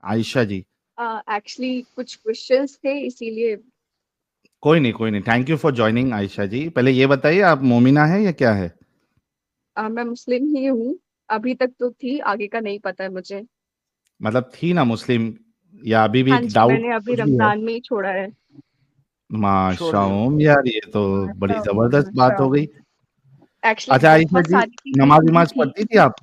Ayesha ji. Actually कुछ questions थे इसीलिए। कोई नहीं, thank you for joining Ayesha ji. पहले ये बताइए, आप मोमिना है या क्या है? मैं मुस्लिम ही हूँ। अभी तक तो थी, आगे का नहीं पता है मुझे। मतलब थी ना मुस्लिम, या अभी भी हाँ जी, डाउट मैंने अभी कुछ भी है? रमजान में ही छोड़ा है। छोड़ माशा दिया। यार, ये तो बड़ी माशाअल्लाह जबरदस्त बात हो गई। माशाअल्लाह। एक्चुअली अच्छा आयशा बहुत जी, सारी चीजें नमाज हुई वमाज थी। पढ़ती थी आप?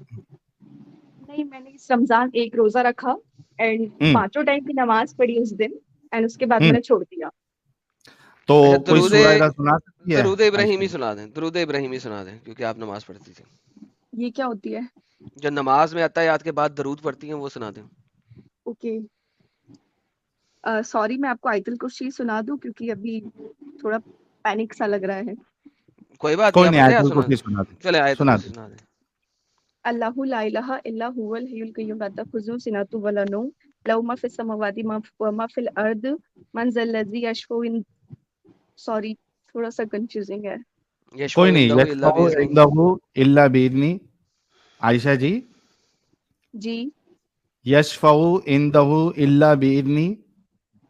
नहीं, मैंने इस रमजान एक रोजा रखा एंड हम्म। 5 टाइम की नमाज पढ़ी उस दिन एंड उसके बाद हम्म। मैंने छोड़ दिया। तो अच्छा, कोई सूरह का सुना सकती है दरूद आयशा इब्राहिमी जी? सुना दें, दरूद इब्राहिमी सुना दें, क्योंकि आप नमाज पढ़ती थी। ये क्या होती है? जो नमाज में अत्ताहियात के बाद दरूद पढ़ती हैं, वो सुना दें। ओके। सॉरी, मैं आपको आयतुल कुर्सी सुना दूं क्योंकि अभी थोड़ा पैनिक सा लग रहा है। कोई बात नहीं, कोई आप नहीं, अत्ताहियात आयतुल सुना कुर्सी दें। सुना दे। चले आयतुल सुना कुर्सी दे। सुना दें। अल्लाहु ला इलाहा इल्ला हुवल हय्युल कय्यूम ला तखुज़ुहु सिनतु वला नौम लहु मा फिस समावाति व मा फिल अर्द मन ज़ल्लज़ी यशफ़उ इन। सॉरी, थोड़ा सा कंफ्यूजिंग है। कोई यशफाउ नहीं, इंदहु इल्ला यशफाउ बिइज़्निही। इंदहु इल्ला बिइज़्नी। आयशा जी, जी। यशफाउ इंदहु इल्ला बिइज़्नी।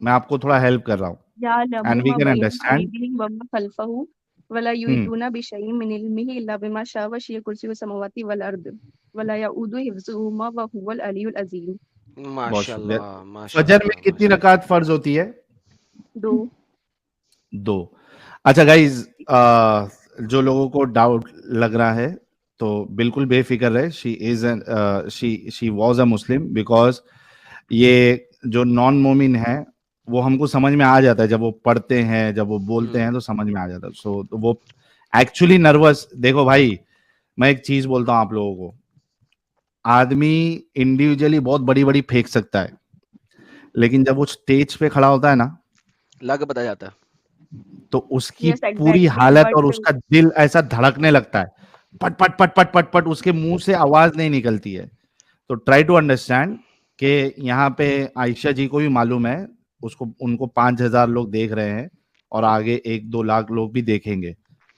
मैं आपको थोड़ा हेल्प कर रहा हूँ, यअलमु एंड वी मा कैन बैन अंडरस्टैंड। अयदीहिम व मा खल्फहु वला हम्म। युहीतूना बिशैइन मिन इल्मिही इल्ला बिमा शाअ वसिअ कुर्सियुहु समावाति वल अर्द वला यऊदुहु हिफ्ज़ुहुमा व हुवल अलियुल अज़ीम। बहुत शुक्रिया। माशाल्लाह, फजर में माशाल्लाह, कितनी माशाल्लाह। रकात फर्ज होती है? 2। दो। अच्छा गाइज, जो लोगों को डाउट लग रहा है तो बिल्कुल बेफिक्र रहे। She is she was a Muslim, because ये जो नॉन मोमिन है वो हमको समझ में आ जाता है, जब वो पढ़ते हैं, जब वो बोलते हैं तो समझ में आ जाता है। सो तो वो एक्चुअली नर्वस। देखो भाई, मैं एक चीज बोलता हूँ आप लोगों को, आदमी इंडिविजुअली बहुत बड़ी बड़ी फेंक सकता है, लेकिन जब वो स्टेज पे खड़ा होता है ना, लग बता जाता है। तो उसकी यस पूरी एग्जैक्टली हालत और बट उसका दिल ऐसा धड़कने लगता है, पट पट पट पट पट पट, उसके मुंह से आवाज नहीं निकलती है। तो ट्राई टू अंडरस्टैंड कि यहाँ पे आयशा जी को भी मालूम है, उसको उनको 5,000 लोग देख रहे हैं और आगे 1-2 लाख लोग भी देखेंगे।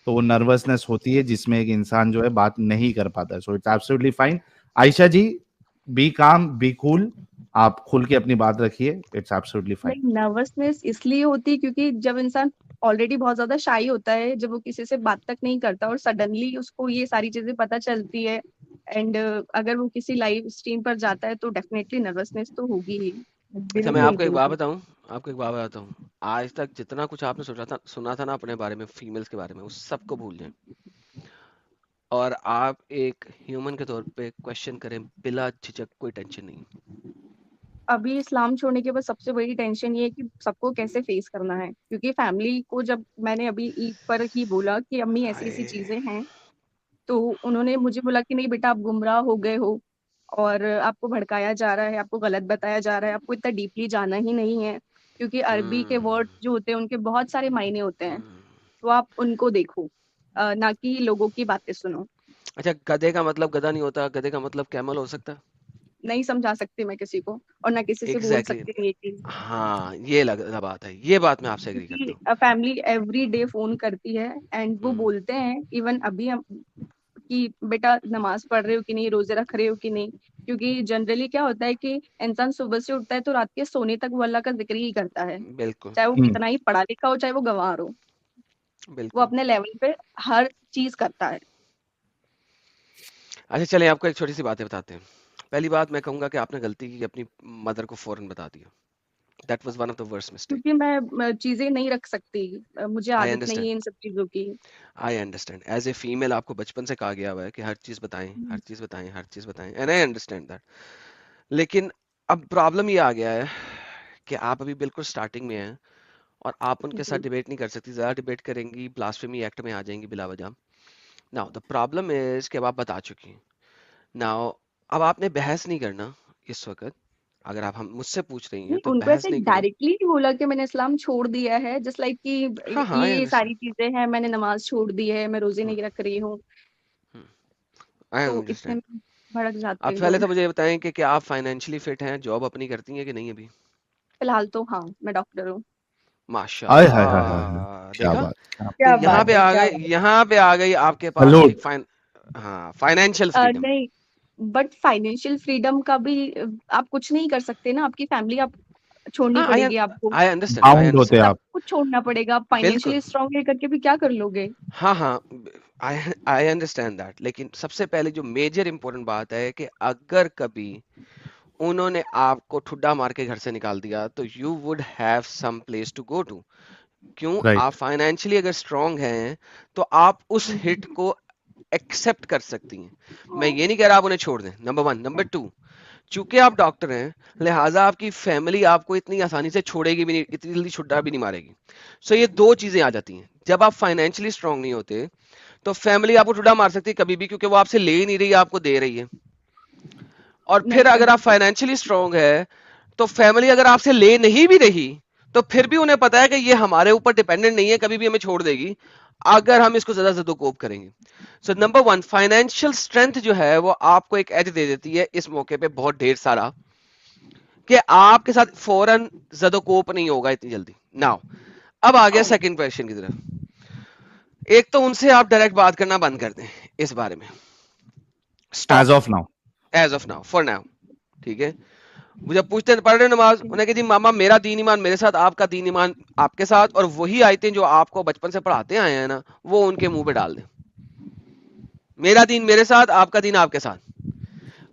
तो वो नर्वसनेस होती है जिसमें एक इंसान जो है बात नहीं कर पाता है। So it's absolutely fine. Ayesha ji, be calm, be cool, आप खुल के अपनी बात रखिए, इट्स एब्सोल्युटली फाइन। नहीं, नर्वसनेस इसलिए होती है क्योंकि जब इंसान ऑलरेडी बहुत ज्यादा शाई होता है, जब वो किसी से बात तक नहीं करता और सडनली उसको ये सारी चीजें पता चलती है एंड अगर वो किसी लाइव स्ट्रीम पर जाता है तो डेफिनेटली नर्वसनेस तो होगी ही। अच्छा, मैं बिल्कुल नहीं आपको एक बात भूलती। बताऊं, आपको एक बात बताता हूँ। आज तक जितना कुछ आपने सुना था ना अपने बारे में, फीमेल्स के बारे में, उस सबको भूल जाएं, और आप एक ह्यूमन के तौर पे क्वेश्चन करें बिला झिझक, कोई टेंशन नहीं। अभी इस्लाम छोड़ने के बाद सबसे बड़ी टेंशन ये है कि सबको कैसे फेस करना है, क्योंकि फैमिली को जब मैंने अभी ईद पर ही बोला कि अम्मी ऐसी ऐसी हाय। चीजें हैं, तो उन्होंने मुझे बोला कि नहीं बेटा, आप गुमराह हो गए हो और आपको भड़काया जा रहा है, आपको गलत बताया जा रहा है, आपको इतना डीपली जाना ही नहीं है, क्योंकि अरबी के हम्म। वर्ड जो होते हैं उनके बहुत सारे मायने होते हैं, हम्म। तो आप उनको देखो, ना कि लोगों की बातें सुनो। अच्छा, गधे का मतलब गधा नहीं होता, गधे का मतलब कैमल हो सकता? नहीं समझा सकती मैं किसी को और ना किसी से बोल एग्जैक्टली सकती हूँ ये चीज, हाँ, ये लग बात है, ये बात मैं आपसे एग्री करता क्योंकि हूँ। फैमिली एवरी डे फोन करती है एंड वो हम्म। बोलते हैं इवन अभी हम कि बेटा नमाज पढ़ रहे हो कि नहीं, रोजे रख रहे हो कि नहीं, क्योंकि जनरली क्या होता है कि इंसान सुबह से उठता है तो रात के सोने तक वो अल्लाह का जिक्र ही करता है, बिल्कुल। चाहे वो हम्म। कितना ही पढ़ा लिखा हो, चाहे वो गंवार हो, वो बिल्कुल। अपने लेवल पे हर चीज करता है। अच्छा, चलें, आपको एक छोटी सी बातें बताते हैं। पहली बात मैं कहूंगा कि आपने गलती की कि अपनी मदर को फौरन बता दिया। That was one of the worst mistake. क्योंकि मैं चीजें नहीं रख सकती, मुझे आई आदत नहीं अंडरस्टैंड। है इन सब चीजों की। I understand, as a female आपको बचपन से कहा गया हुआ है कि हर चीज बताएं, हर चीज बताएं, हर चीज बताएं, एंड आई अंडरस्टैंड दैट। लेकिन अब प्रॉब्लम ये आ गया है कि आप अभी बिल्कुल स्टार्टिंग में हैं, और आप उनके साथ जी। डिबेट नहीं कर सकती। ज़्यादा डिबेट करेंगी, ब्लास्फेमी एक्ट में आ जाएंगी बिला वजह। नाउ द प्रॉब्लम इज कि अब आप बता चुकी हैं। नाउ अब आपने बहस नहीं करना इस वक्त। अगर आप हम मुझसे पूछ रही हैं नहीं, तो उनको बहस ऐसे नहीं करना। डायरेक्टली नहीं बोला कि मैंने इस्लाम छोड़ दिया है, जस्ट लाइक हाँ, कि हाँ, आई ये अंडरस्टैंड। सारी चीजें हैं, मैंने नमाज छोड़ दी है, मैं रोजे नहीं रख रही हूँ, आई तो इतने अंडरस्टैंड। में भड़क जाते आप हैं पहले लोग। तो मुझे ये बताएं कि क्या आप फाइनेंशियली फिट हैं, जॉब अपनी करती हैं कि नहीं अभी? फिलहाल तो हाँ, मैं डॉक्टर हूँ। आय हाय हाय हाय हाय, माशाल्लाह, क्या देखा? बात, क्या तो क्या बात है, क्या बात यहाँ पे आ गई आपके पास सलूट। एक हाँ, फाइनेंशियल फ्रीडम। नहीं, बट फाइनेंशियल फ्रीडम का भी आप कुछ नहीं कर सकते ना, आपकी फैमिली आप छोड़नी हाँ, पड़ेगी आपको, I understand, I बाउंड होते understand. हैं सब आप। कुछ छोड़ना पड़ेगा। आप बिल्कुल, फाइनेंशियली स्ट्रांग रह करके भी क्या कर लोगे? हाँ हाँ, I understand that. लेकिन सबसे पहले जो मेजर इंपॉर्टेंट बात है कि अगर कभी उन्होंने आपको ठुड्डा मार के घर से निकाल दिया तो you would have some place to go to. क्यों? आप राइट। फाइनेंशियली अगर स्ट्रांग हैं तो आप उस हिट को एक्सेप्ट कर सकती हैं। मैं ये नहीं कह रहा आप उन्हें छोड़ दें, नंबर 1। नंबर 2, चूंकि आप डॉक्टर हैं, लिहाजा आपकी फैमिली आपको इतनी आसानी से छोड़ेगी भी नहीं, इतनी जल्दी छुट्टा भी नहीं मारेगी। सो ये दो चीजें आ जाती हैं। जब आप फाइनेंशियली स्ट्रांग नहीं होते तो फैमिली आपको ठुड्डा मार सकती है कभी भी, क्योंकि वो आपसे ले ही नहीं रही, आपको दे रही है। और फिर नहीं अगर आप अगर फाइनेंशियली स्ट्रांग है तो फैमिली अगर आपसे ले नहीं भी रही तो फिर भी उन्हें पता है कि ये हमारे ऊपर डिपेंडेंट नहीं है, कभी भी हमें छोड़ देगी अगर हम इसको ज्यादा जदोकोप करेंगे। सो नंबर 1, फाइनेंशियल स्ट्रेंथ जो है वो आपको एक एज दे देती है इस मौके पे बहुत ढेर सारा, कि आपके साथ फौरन जदोकोप नहीं होगा इतनी जल्दी। नाउ अब आ गया सेकंड क्वेश्चन की तरफ। एक तो उनसे आप डायरेक्ट बात करना बंद कर दें इस बारे में, stop as of now. As of now, for now, ठीक है। मुझे पूछते हैं पढ़ रहे हो नमाज, उन्हें कहती मामा मेरा दीन ईमान मेरे साथ, आपका दीन ईमान आपके साथ, और वही आयतें जो आपको बचपन से पढ़ाते आए हैं ना वो उनके मुंह पे डाल दें। मेरा दीन मेरे साथ, आपका दीन आपके साथ।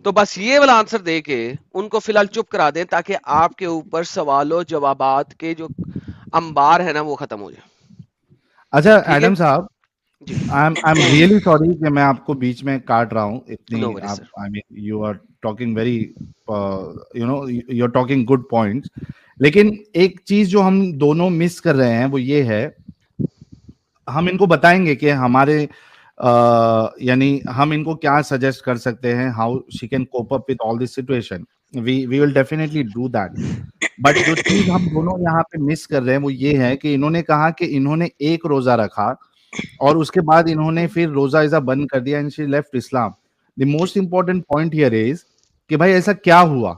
तो बस ये वाला आंसर दे के उनको फिलहाल चुप करा दें ताकि आपके ऊपर सवालों जवाबात के जो अंबार है ना वो खत्म हो जाए। अच्छा ठीक है एडम साहब, जी, आई एम रियली सॉरी कि मैं आपको बीच में काट रहा हूँ इतनी। नो वरीज आप sir. I mean you are talking very you are talking good points, लेकिन एक चीज जो हम दोनों मिस कर रहे हैं वो ये है, हम इनको बताएंगे कि हमारे यानी हम इनको क्या सजेस्ट कर सकते हैं, how she can cope up with all this situation. We will definitely do that. But जो चीज हम दोनों यहाँ पे मिस कर रहे हैं वो ये है कि इन्होंने कहा कि इन्होंने एक रोजा रखा और उसके बाद इन्होंने फिर रोजा इजा बंद कर दिया and she left Islam. The most important point here is कि भाई ऐसा क्या हुआ,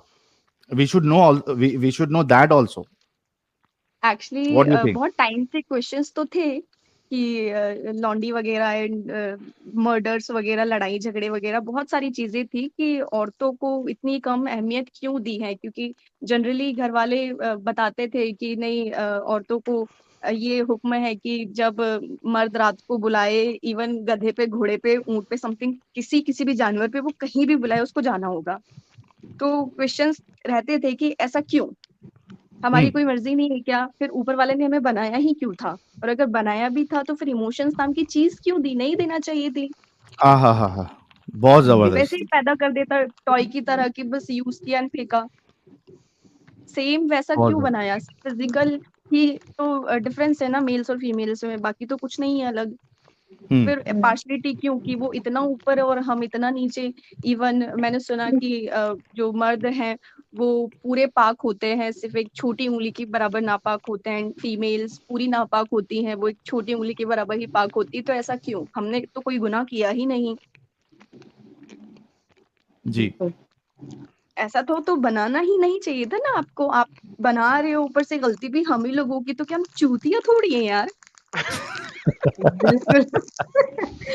we should know, we should know that also. Actually what do you think? बहुत टाइम से क्वेश्चंस तो थे कि लॉन्डी वगैरह एंड मर्डर्स वगैरह, लड़ाई झगड़े वगैरह, बहुत सारी चीजें थी कि औरतों को इतनी कम अहमियत क्यों दी है। क्योंकि जनरली घर वाले बताते थे कि नहीं, औरतों को ये हुक्म है कि जब मर्द रात को बुलाए, इवन गधे पे, घोड़े पे, ऊंट पे, समथिंग, किसी किसी भी जानवर पे, वो कहीं भी बुलाए उसको जाना होगा। तो क्वेश्चंस रहते थे कि ऐसा क्यों, हमारी कोई मर्जी नहीं है क्या? फिर ऊपर वाले ने हमें बनाया ही क्यों था? और अगर बनाया भी था तो फिर इमोशंस नाम की चीज क्यों दी? नहीं देना चाहिए थी। हा, बहुत वैसे ही जबरदस्त। पैदा कर देता टॉय की तरह कि बस यूज किया एंड फेंका। सेम वैसा बहुत क्यों जबरदस्त। बनाया? फिजिकल ही तो डिफरेंस है ना मेल्स और फीमेल्स में, बाकी तो कुछ नहीं है अलग। फिर पार्शलिटी क्यों कि वो इतना ऊपर और हम इतना नीचे? इवन मैंने सुना कि जो मर्द हैं वो पूरे पाक होते हैं, सिर्फ एक छोटी उंगली की बराबर नापाक होते हैं, फीमेल्स पूरी नापाक होती हैं, वो एक छोटी उंगली के बराबर ही पाक होती है। तो ऐसा क्यों? हमने तो कोई गुनाह किया ही नहीं। जी। ऐसा तो बनाना ही नहीं चाहिए था ना आपको। आप बना रहे हो, ऊपर से गलती भी हम ही लोगों की, तो क्या हम चूतिया थोड़ी है यार? बिल्कुल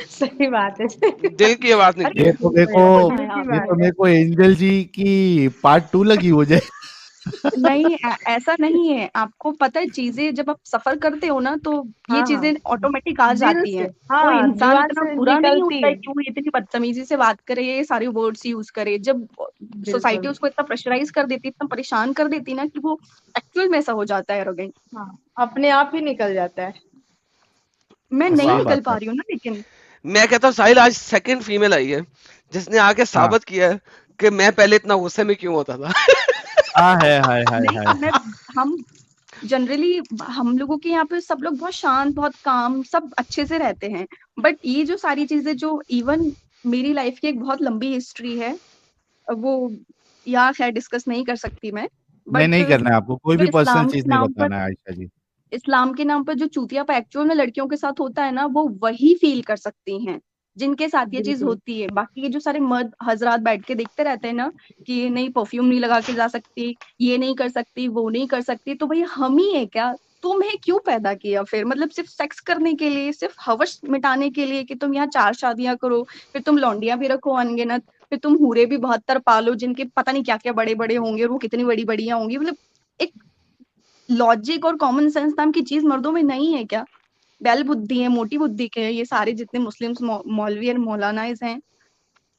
सही बात है, सही दिल की बात अरे निकली ये है। तो मेरे को दिल की ये बात तो है। मेरे को एंजल जी की पार्ट 2 लगी मुझे। नहीं, ऐसा नहीं है। आपको पता है, चीजें जब आप सफर करते हो ना तो ये हाँ हाँ, चीजें ऑटोमेटिक आ दिल जाती से, हैं। कोई हाँ, इंसान जुबान इतना से बुरा नहीं निकलती होता है है। कि वो इतनी बदतमीजी से बात करे, ये सारे वर्ड्स यूज करे। जब सोसाइटी बिल्कुल, उसको इतना प्रेशराइज कर देती, इतना परेशान कर देती ना, कि वो एक्चुअल में ऐसा हो जाता है एरोगेंट। हाँ, अपने आप ही निकल जाता है। मैं नहीं सही वाह, निकल बात पा है। रही हूँ ना, लेकिन मैं कहता हूँ साहिल आज सेकंड फीमेल आई है जिसने आके हाँ साबित किया है कि मैं पहले इतना गुस्से में क्यों होता था। हाँ है, हाय हाय नहीं, हाय। हम जनरली, हम लोगों के यहाँ पे सब लोग बहुत शांत, बहुत काम, सब अच्छे से रहते हैं। बट ये जो सारी चीजें, जो इवन मेरी लाइफ की एक बहुत लंबी हिस्ट्री है, वो यहाँ खैर डिस्कस नहीं कर सकती मैं। नहीं, बट नहीं करना है आपको, कोई जो भी पर्सनल चीज नहीं बताना है आयशा जी। इस्लाम के नाम पर जो चूतियापा एक्चुअल में लड़कियों के साथ होता है ना, वो वही फील कर सकती हैं जिनके साथ ये चीज बिल्कुल, होती है। बाकी ये जो सारे मर्द हजरात बैठ के देखते रहते हैं ना कि नहीं, परफ्यूम नहीं लगा के जा सकती, ये नहीं कर सकती, वो नहीं कर सकती, तो भाई हम ही है क्या? तुम्हें क्यों पैदा किया फिर? मतलब सिर्फ सेक्स करने के लिए, सिर्फ हवस मिटाने के लिए कि तुम यहाँ 4 शादियां करो, फिर तुम लौंडियां भी रखो अनगिनत, फिर तुम हूरे भी 72 पालो जिनके पता नहीं क्या क्या बड़े बड़े होंगे और वो कितनी बड़ी बढ़िया होंगी। मतलब एक लॉजिक और कॉमन सेंस नाम की चीज मर्दों में नहीं है क्या? बैल बुद्धि है, मोटी बुद्धि के हैं ये सारे जितने मुस्लिम्स मौलवी और मौलानाइज हैं।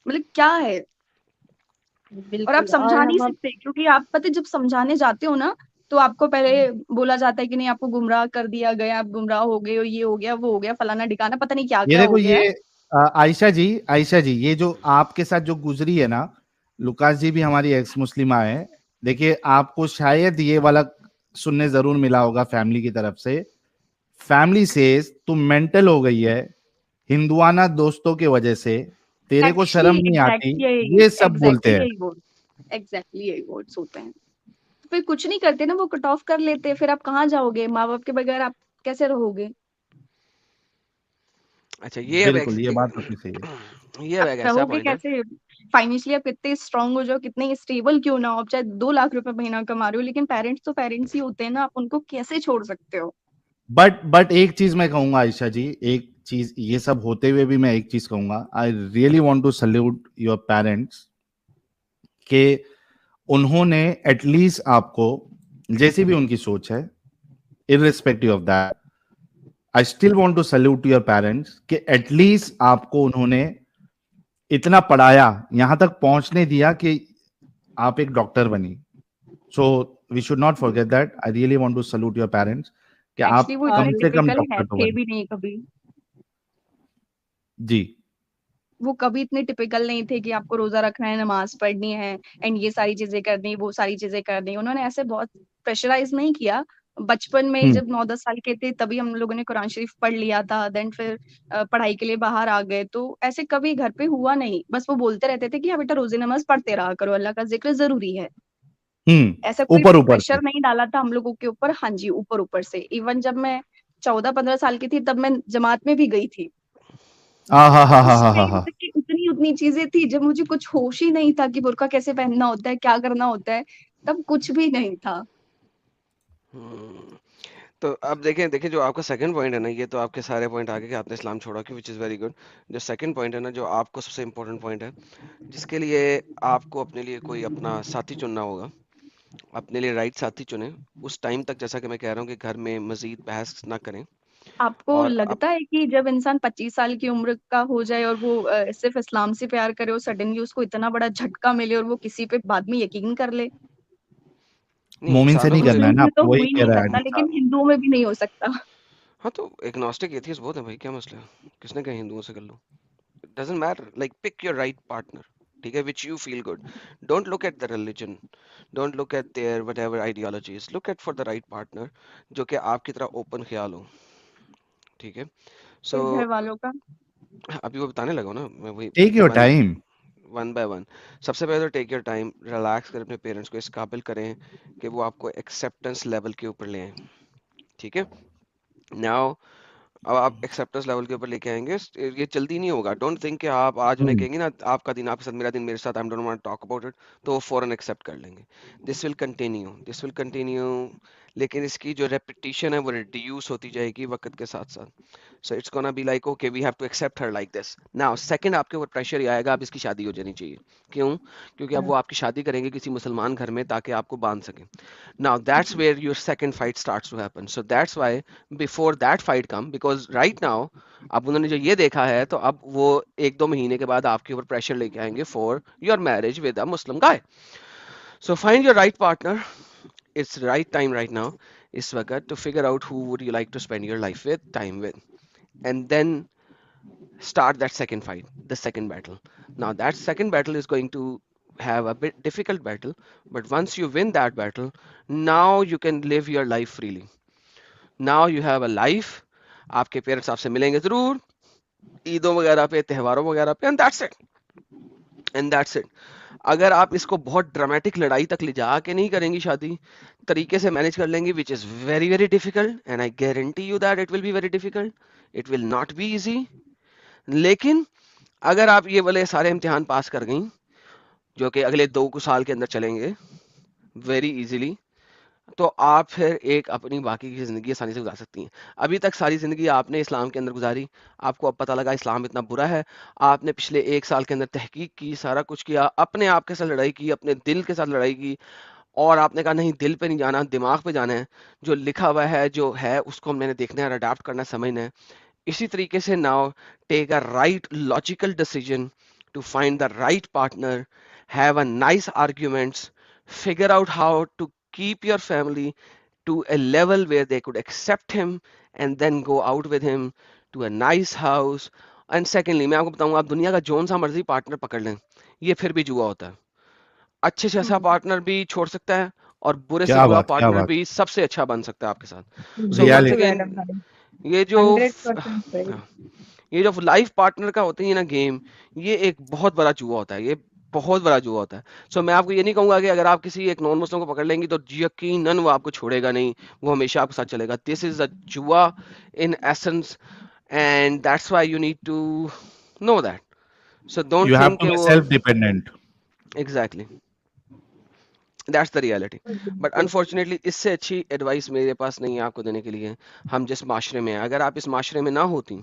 मतलब क्या है? और आप बिल्कुल। और समझा नहीं हम अब सकते क्योंकि आप पता है, जब समझाने जाते हो ना तो आपको पहले बोला जाता है कि नहीं आपको गुमराह कर दिया गया, आप गुमराह हो गए हो, ये हो गया वो हो गया फलाना ठिकाना पता नहीं क्या ये क्या हो देखो गया है। ये आयशा जी ये जो आपके साथ जो गुजरी है ना, लुकास जी भी हमारी एक्स मुस्लिमा है। देखिए आपको शायद ये वाला सुनने जरूर मिला होगा फैमिली की तरफ से। फैमिली से तुम मेंटल हो गई है हिंदुआना दोस्तों की वजह से, तेरे को शर्म एक्चुअली नहीं आती, एग्जैक्टली यही ये सब बोलते एग्जैक्टली हैं। यही वर्ड एग्जैक्टली यही वर्ड्स होते हैं। तो फिर कुछ नहीं करते ना, वो कट ऑफ कर लेते, फिर आप कहाँ जाओगे? माँ बाप के बगैर आप कैसे रहोगे? अच्छा, ये अब बिल्कुल ये बात आपकी सही है। ये अब आप एक ऐसा रहोगे पॉइंट है। कैसे? फाइनेंशियली आप कितने स्ट्रांग हो जाओ, कितने स्टेबल क्यों ना हो, आप चाहे 2 लाख रुपए महीना कमा रहे हो, लेकिन पेरेंट्स तो पेरेंट्स ही होते हैं ना, आप उनको कैसे छोड़ सकते हो? बट एक चीज मैं कहूंगा आयशा जी, एक चीज ये सब होते हुए भी मैं एक चीज कहूंगा, I really want to salute your parents कि उन्होंने एटलीस्ट आपको, जैसी भी उनकी सोच है, irrespective of that, I still want to salute your parents कि एटलीस्ट आपको उन्होंने इतना पढ़ाया, यहां तक पहुंचने दिया कि आप एक डॉक्टर बनी। So we should not forget that. I really want to salute your parents कि एक्चुअली आप वो और इतने कम से कम टिपिकल है डॉक्टर तो थे बने। भी नहीं कभी। जी। वो कभी इतने टिपिकल नहीं थे कि आपको रोजा रखना है, नमाज पढ़नी है एंड ये सारी चीजें करनी, वो सारी चीजें करनी। उन्होंने ऐसे बहुत प्रेशराइज नहीं किया। बचपन में ही हम्म। जब 9-10 साल के थे तभी हम लोगों ने कुरान शरीफ पढ़ लिया था, देन फिर पढ़ाई के लिए बाहर आ गए। तो ऐसे कभी घर पे हुआ नहीं, बस वो बोलते रहते थे कि हाँ बेटा रोजे नमाज पढ़ते रहा करो, अल्लाह का जिक्र जरूरी है। ऐसा कोई ऊपर ऊपर से। प्रेशर नहीं डाला था हम लोगों के ऊपर। हाँ जी, ऊपर ऊपर से। इवन जब मैं 14-15 साल की थी तब मैं जमात में भी गई थी। आ हा हा हा उस हा हा टाइम हा। तक की उतनी उतनी चीजें थी जब मुझे कुछ होश ही नहीं था कि बुर्का कैसे पहनना होता है, क्या करना होता है। तब कुछ भी नहीं था। हम्म, तो अब देखें देखें जो आपका सेकंड पॉइंट है ना, ये तो आपके सारे पॉइंट आगे कि आपने इस्लाम छोड़ा कि विच इज़ वेरी गुड। जो सेकंड पॉइंट है ना, जो आपको सबसे इम्पोर्टेंट पॉइंट है, जिसके लिए आपको अपने लिए कोई अपना साथी चुनना होगा, अपने लिए राइट साथी चुने। उस टाइम तक जैसा कि मैं कह रहा हूँ कि घर में मजीद बहस ना करें। आपको और लगता है कि जब इंसान 25 साल की उम्र का हो जाए और वो सिर्फ इस्लाम से प्यार करे और सडनली उसको इतना बड़ा झटका मिले और वो किसी पे बाद में यकीन कर ले? नहीं, मोमिन से इंसानों नहीं को तो करना है मुस्लिम ना, में तो आपको हो वही ही कह नहीं रहा है सकता, निशा। लेकिन हिंदुओं में भी नहीं हो सकता। हाँ, तो एग्नोस्टिक एथियस्ट बहुत है भाई, क्या मसला है? किसने कहा हिंदुओं से कर लो? Doesn't matter, like pick your right partner, ठीक है, which you feel good. Don't look at the religion, don't look at their whatever ideologies, look at for the right partner जो कि आपकी तरह ओपन ख्याल हो, ठीक है। सो फिर घर वालों का अभी वो बताने लगा हूं ना मैं, वही take your one time. One by one. सबसे पहले तो टेक योर टाइम, रिलैक्स करें, अपने पेरेंट्स को इस काबिल करें कि वो आपको एक्सेप्टेंस लेवल के ऊपर ले आए, ठीक है। नाउ अब आप एक्सेप्टेंस लेवल के ऊपर लेके आएंगे, ये जल्दी नहीं होगा। डोंट थिंक कि आप आज उन्हें कहेंगे ना आपका दिन आपके साथ, मेरा दिन मेरे साथ, I don't want to talk about it, तो वो फौरन एक्सेप्ट कर लेंगे। दिस विल कंटिन्यू, लेकिन इसकी जो रेपिटेशन है वो रिड्यूस होती जाएगी वक्त के साथ साथ। So it's gonna be like okay we have to accept her like this. Now second आपके ऊपर प्रेशर ये आएगा, अब इसकी शादी हो जानी चाहिए। क्यों? क्योंकि अब वो आपकी शादी करेंगे किसी मुसलमान घर में ताकि आपको बांध सकें। Now that's where your second fight starts to happen. So that's why before that fight come, because right now अब उन्होंने जो ये देखा है, तो अब वो 1-2 महीने के बाद आपके ऊपर प्रेशर लेके आएंगे for your marriage with a Muslim guy. So find your right partner. It's the right time right now इस वक्त to figure out who would you like to spend your life with, time with, and then start that second fight, the second battle. Now that second battle is going to have a bit difficult battle, but once you win that battle, now you can live your life freely. Now you have a life. आपके parents आपसे मिलेंगे जरूर ईदों वगैरह पे, त्योहारों वगैरह पे, and that's it. अगर आप इसको बहुत ड्रामेटिक लड़ाई तक ले जाके नहीं करेंगी शादी, तरीके से मैनेज कर लेंगी, which is very very difficult, and I guarantee you that it will be very difficult, it will not be easy. लेकिन अगर आप ये वाले सारे इम्तिहान पास कर गई, जो कि अगले 2 साल के अंदर चलेंगे वेरी इजीली, तो आप फिर एक अपनी बाकी की ज़िंदगी आसानी से गुजार सकती हैं। अभी तक सारी ज़िंदगी आपने इस्लाम के अंदर गुजारी, आपको अब पता लगा इस्लाम इतना बुरा है, आपने पिछले 1 साल के अंदर तहकीक की, सारा कुछ किया, अपने आप के साथ लड़ाई की, अपने दिल के साथ लड़ाई की, और आपने कहा नहीं, दिल पे नहीं जाना, दिमाग पे जाना है, जो लिखा हुआ है, जो है, उसको मैंने देखना है, अडॉप्ट करना है, समझना है। इसी तरीके से now take a right logical decision to find the right partner, have a nice arguments, figure out how to keep your family to a level where they could accept him and then go out with him to a nice house. And secondly, मैं आपको बताऊंगा, आप दुनिया का zone सा मर्जी partner पकड़ लें, ये फिर भी जुआ होता है। अच्छे से अच्छा पार्टनर भी छोड़ सकता है, और बुरे से क्या बुरा बात, क्या पार्टनर बात, भी सबसे अच्छा बन सकता है आपके साथ। So once reality. बिल्कुल अगेन, एडम भाई, ये जो 100% सही। हाँ, ये जो लाइफ पार्टनर का होता है ना गेम, ये एक बहुत बड़ा जुआ होता है, ये बहुत बड़ा जुआ होता है। सो मैं आपको ये नहीं कहूंगा कि अगर आप किसी एक नॉन मुस्लिम को पकड़ लेंगी तो यकीनन वो आपको छोड़ेगा नहीं, वो हमेशा आपके साथ चलेगा। दिस इज अ जुआ in essence, and that's why you need to know that. So don't you have think to कि बी वो self dependent. Exactly, that's the reality. But unfortunately इससे अच्छी एडवाइस मेरे पास नहीं है आपको देने के लिए। हम जिस माशरे में हैं, अगर आप इस माशरे में ना होती,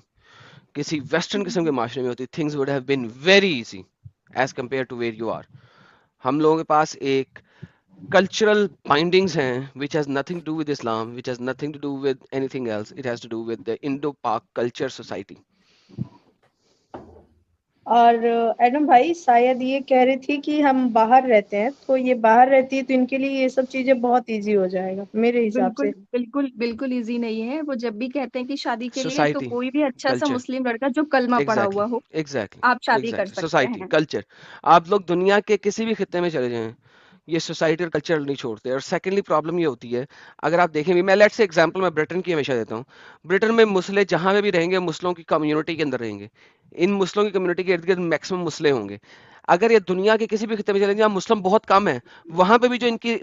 किसी वेस्टर्न किस्म के माशरे में होती, things would have been very easy as compare to where you are. हम लोगों के पास एक कल्चरल बाइंडिंग्स हैं which has nothing to do with Islam, which has nothing to do with anything else. It has to do with the Indo-Pak culture society. और Adam भाई शायद ये कह रही थी कि हम बाहर रहते हैं, तो ये बाहर रहती है तो इनके लिए ये सब चीजें बहुत इजी हो जाएगा मेरे हिसाब बिल्कुल से। बिल्कुल बिल्कुल इजी नहीं है। वो जब भी कहते हैं कि शादी के लिए, तो Society, कोई भी अच्छा सा culture. मुस्लिम लड़का जो कलमा पढ़ा Exactly, हुआ हो, exactly, आप शादी कर exactly. सकते Society, हैं। culture. आप लोग दुनिया के किसी भी खित्ते में चले जाएं, ये सोसाइटी और कल्चर नहीं छोड़ते। और सेकेंडली प्रॉब्लम ये होती है, अगर आप देखें भी, मैं लेट्स से एग्जांपल मैं ब्रिटेन की हमेशा देता हूँ। ब्रिटेन में मुस्लिम जहां पे भी रहेंगे, मुस्लिमों की कम्युनिटी के अंदर रहेंगे, इन मुस्लिमों की कम्युनिटी के इर्द गिर्द मैक्सिमम मुस्लिम होंगे। अगर ये दुनिया के किसी भी खित्ते में चले जहाँ मुस्लिम बहुत कम है, वहां पे भी जो इनकी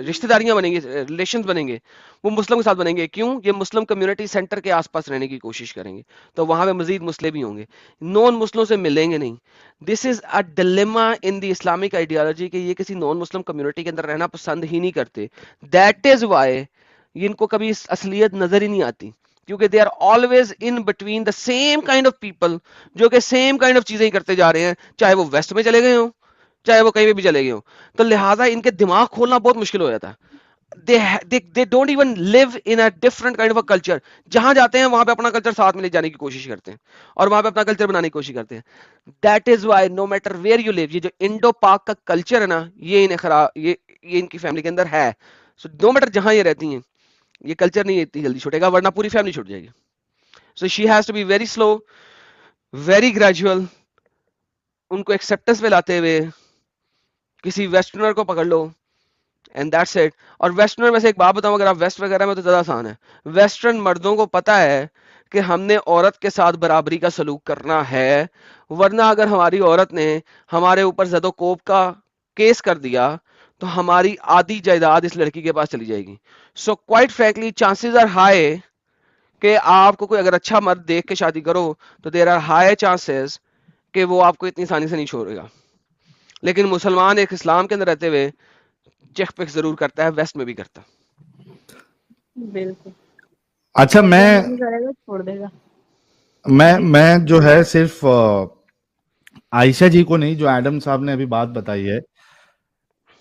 रिश्तेदारियां बनेंगी, रिलेशन बनेंगे, वो मुस्लिम के साथ बनेंगे। क्यों? ये मुस्लिम कम्युनिटी सेंटर के आसपास रहने की कोशिश करेंगे, तो वहां पे मजीद मुस्लिम ही होंगे, नॉन मुस्लिम से मिलेंगे नहीं। This is a dilemma in the Islamic ideology कि ये किसी नॉन मुस्लिम कम्युनिटी के अंदर रहना पसंद ही नहीं करते। दैट इज वाई इनको कभी असलियत नजर ही नहीं आती, क्योंकि they are always in between the same kind of people, जो कि सेम काइंड ऑफ चीजें ही करते जा रहे हैं, चाहे वो वेस्ट में चले गए हो, चाहे वो कहीं पे भी चले गए हो। तो लिहाजा इनके दिमाग खोलना बहुत मुश्किल हो जाता है। they don't even live in a different kind of a culture. जहां जाते हैं वहां पे अपना कल्चर साथ में ले जाने की कोशिश करते हैं, और वहां पे अपना कल्चर बनाने की कोशिश करते हैं। That is why no matter where you live, ये जो इंडो पाक का कल्चर है ना, ये इन्हें खराब, ये इनकी फैमिली के अंदर है। सो नो मैटर जहां ये रहती हैं, ये कल्चर नहीं इतनी जल्दी छूटेगा, वरना पूरी फैमिली छूट जाएगी। So she has to be very slow, very gradual, उनको एक्सेप्टेंस में लाते हुए किसी वेस्टर्नर को पकड़ लो, एंड दैट्स इट। और वेस्टर्नर में से एक बात बताऊं, अगर आप वेस्ट वगैरह में, तो ज्यादा आसान है। वेस्टर्न मर्दों को पता है कि हमने औरत के साथ बराबरी का सलूक करना है, वरना अगर हमारी औरत ने हमारे ऊपर ज़दोकोप का केस कर दिया, तो हमारी आधी जायदाद इस लड़की के पास चली जाएगी। So quite frankly chances are high कि आपको कोई अगर अच्छा मर्द देख के शादी करो, तो देयर आर हाई चांसेस कि वो आपको इतनी आसानी से नहीं छोड़ेगा। लेकिन मुसलमान एक इस्लाम के अंदर रहते हुए चेक पिक जरूर करता है, वेस्ट में भी करता है। बिल्कुल। अच्छा, अगर मैं नहीं करेगा छोड़ देगा। मैं जो है सिर्फ आयशा जी को नहीं, जो एडम साहब ने अभी बात बताई है,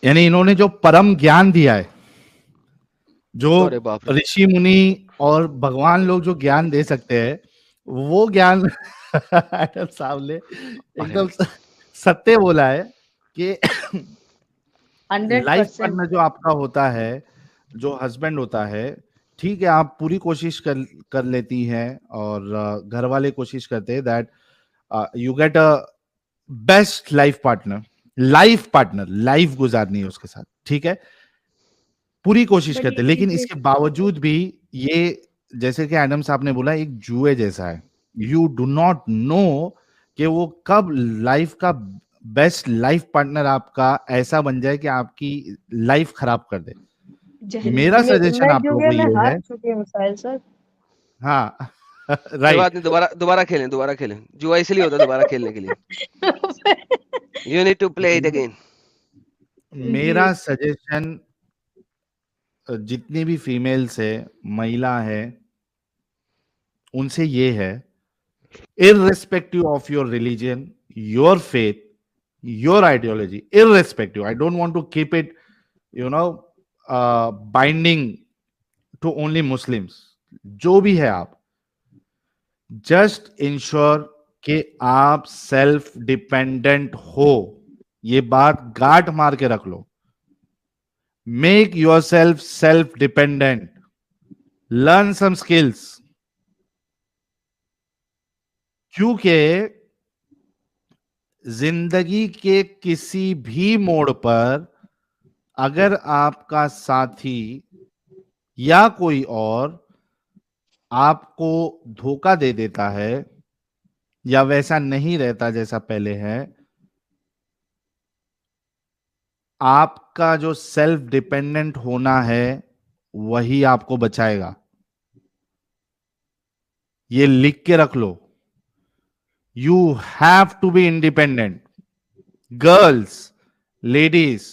यानी इन्होंने जो परम ज्ञान दिया है, जो अरे बाप रे, ऋषि मुनि और भगवान लोग जो ज्ञान दे सकते हैं, वो ज्ञान एडम साहब ने अरे एकदम सत्य बोला है कि लाइफ 100%। पार्टनर जो आपका होता है, जो हस्बैंड होता है, ठीक है, आप पूरी कोशिश कर लेती हैं, और घर वाले कोशिश करते हैं that you get a best life partner, life गुजारनी है उसके साथ, ठीक है, पूरी कोशिश बट करते ये हैं, लेकिन चीजें इसके बावजूद भी ये, जैसे कि एडम साहब ने बोला, एक जुए जैसा है। यू डू नॉट नो कि वो कब लाइफ का बेस्ट लाइफ पार्टनर आपका ऐसा बन जाए कि आपकी लाइफ खराब कर दे। मेरा सजेशन मैं आप लोगों जुए को में ये हार है, चुकी हूँ साहिल सर। हाँ कोई राइट, बात नहीं, दोबारा दोबारा खेलें, दोबारा खेलें। जुआ इसलिए होता है दोबारा खेलने के लिए, you need to play it again. जी। मेरा सजेशन जितनी भी फीमेल्स है, महिला है, उनसे ये है, irrespective of your religion, your faith, your ideology, irrespective, I don't want to keep it, you know, binding to only Muslims, जो भी है आप, जस्ट इंश्योर कि आप सेल्फ डिपेंडेंट हो। ये बात गांठ मार के रख लो। Make yourself dependent, learn some skills, क्योंकि जिंदगी के किसी भी मोड़ पर अगर आपका साथी या कोई और आपको धोखा दे देता है या वैसा नहीं रहता जैसा पहले है, आपका जो सेल्फ डिपेंडेंट होना है वही आपको बचाएगा। ये लिख के रख लो। You have to be independent. Girls, ladies,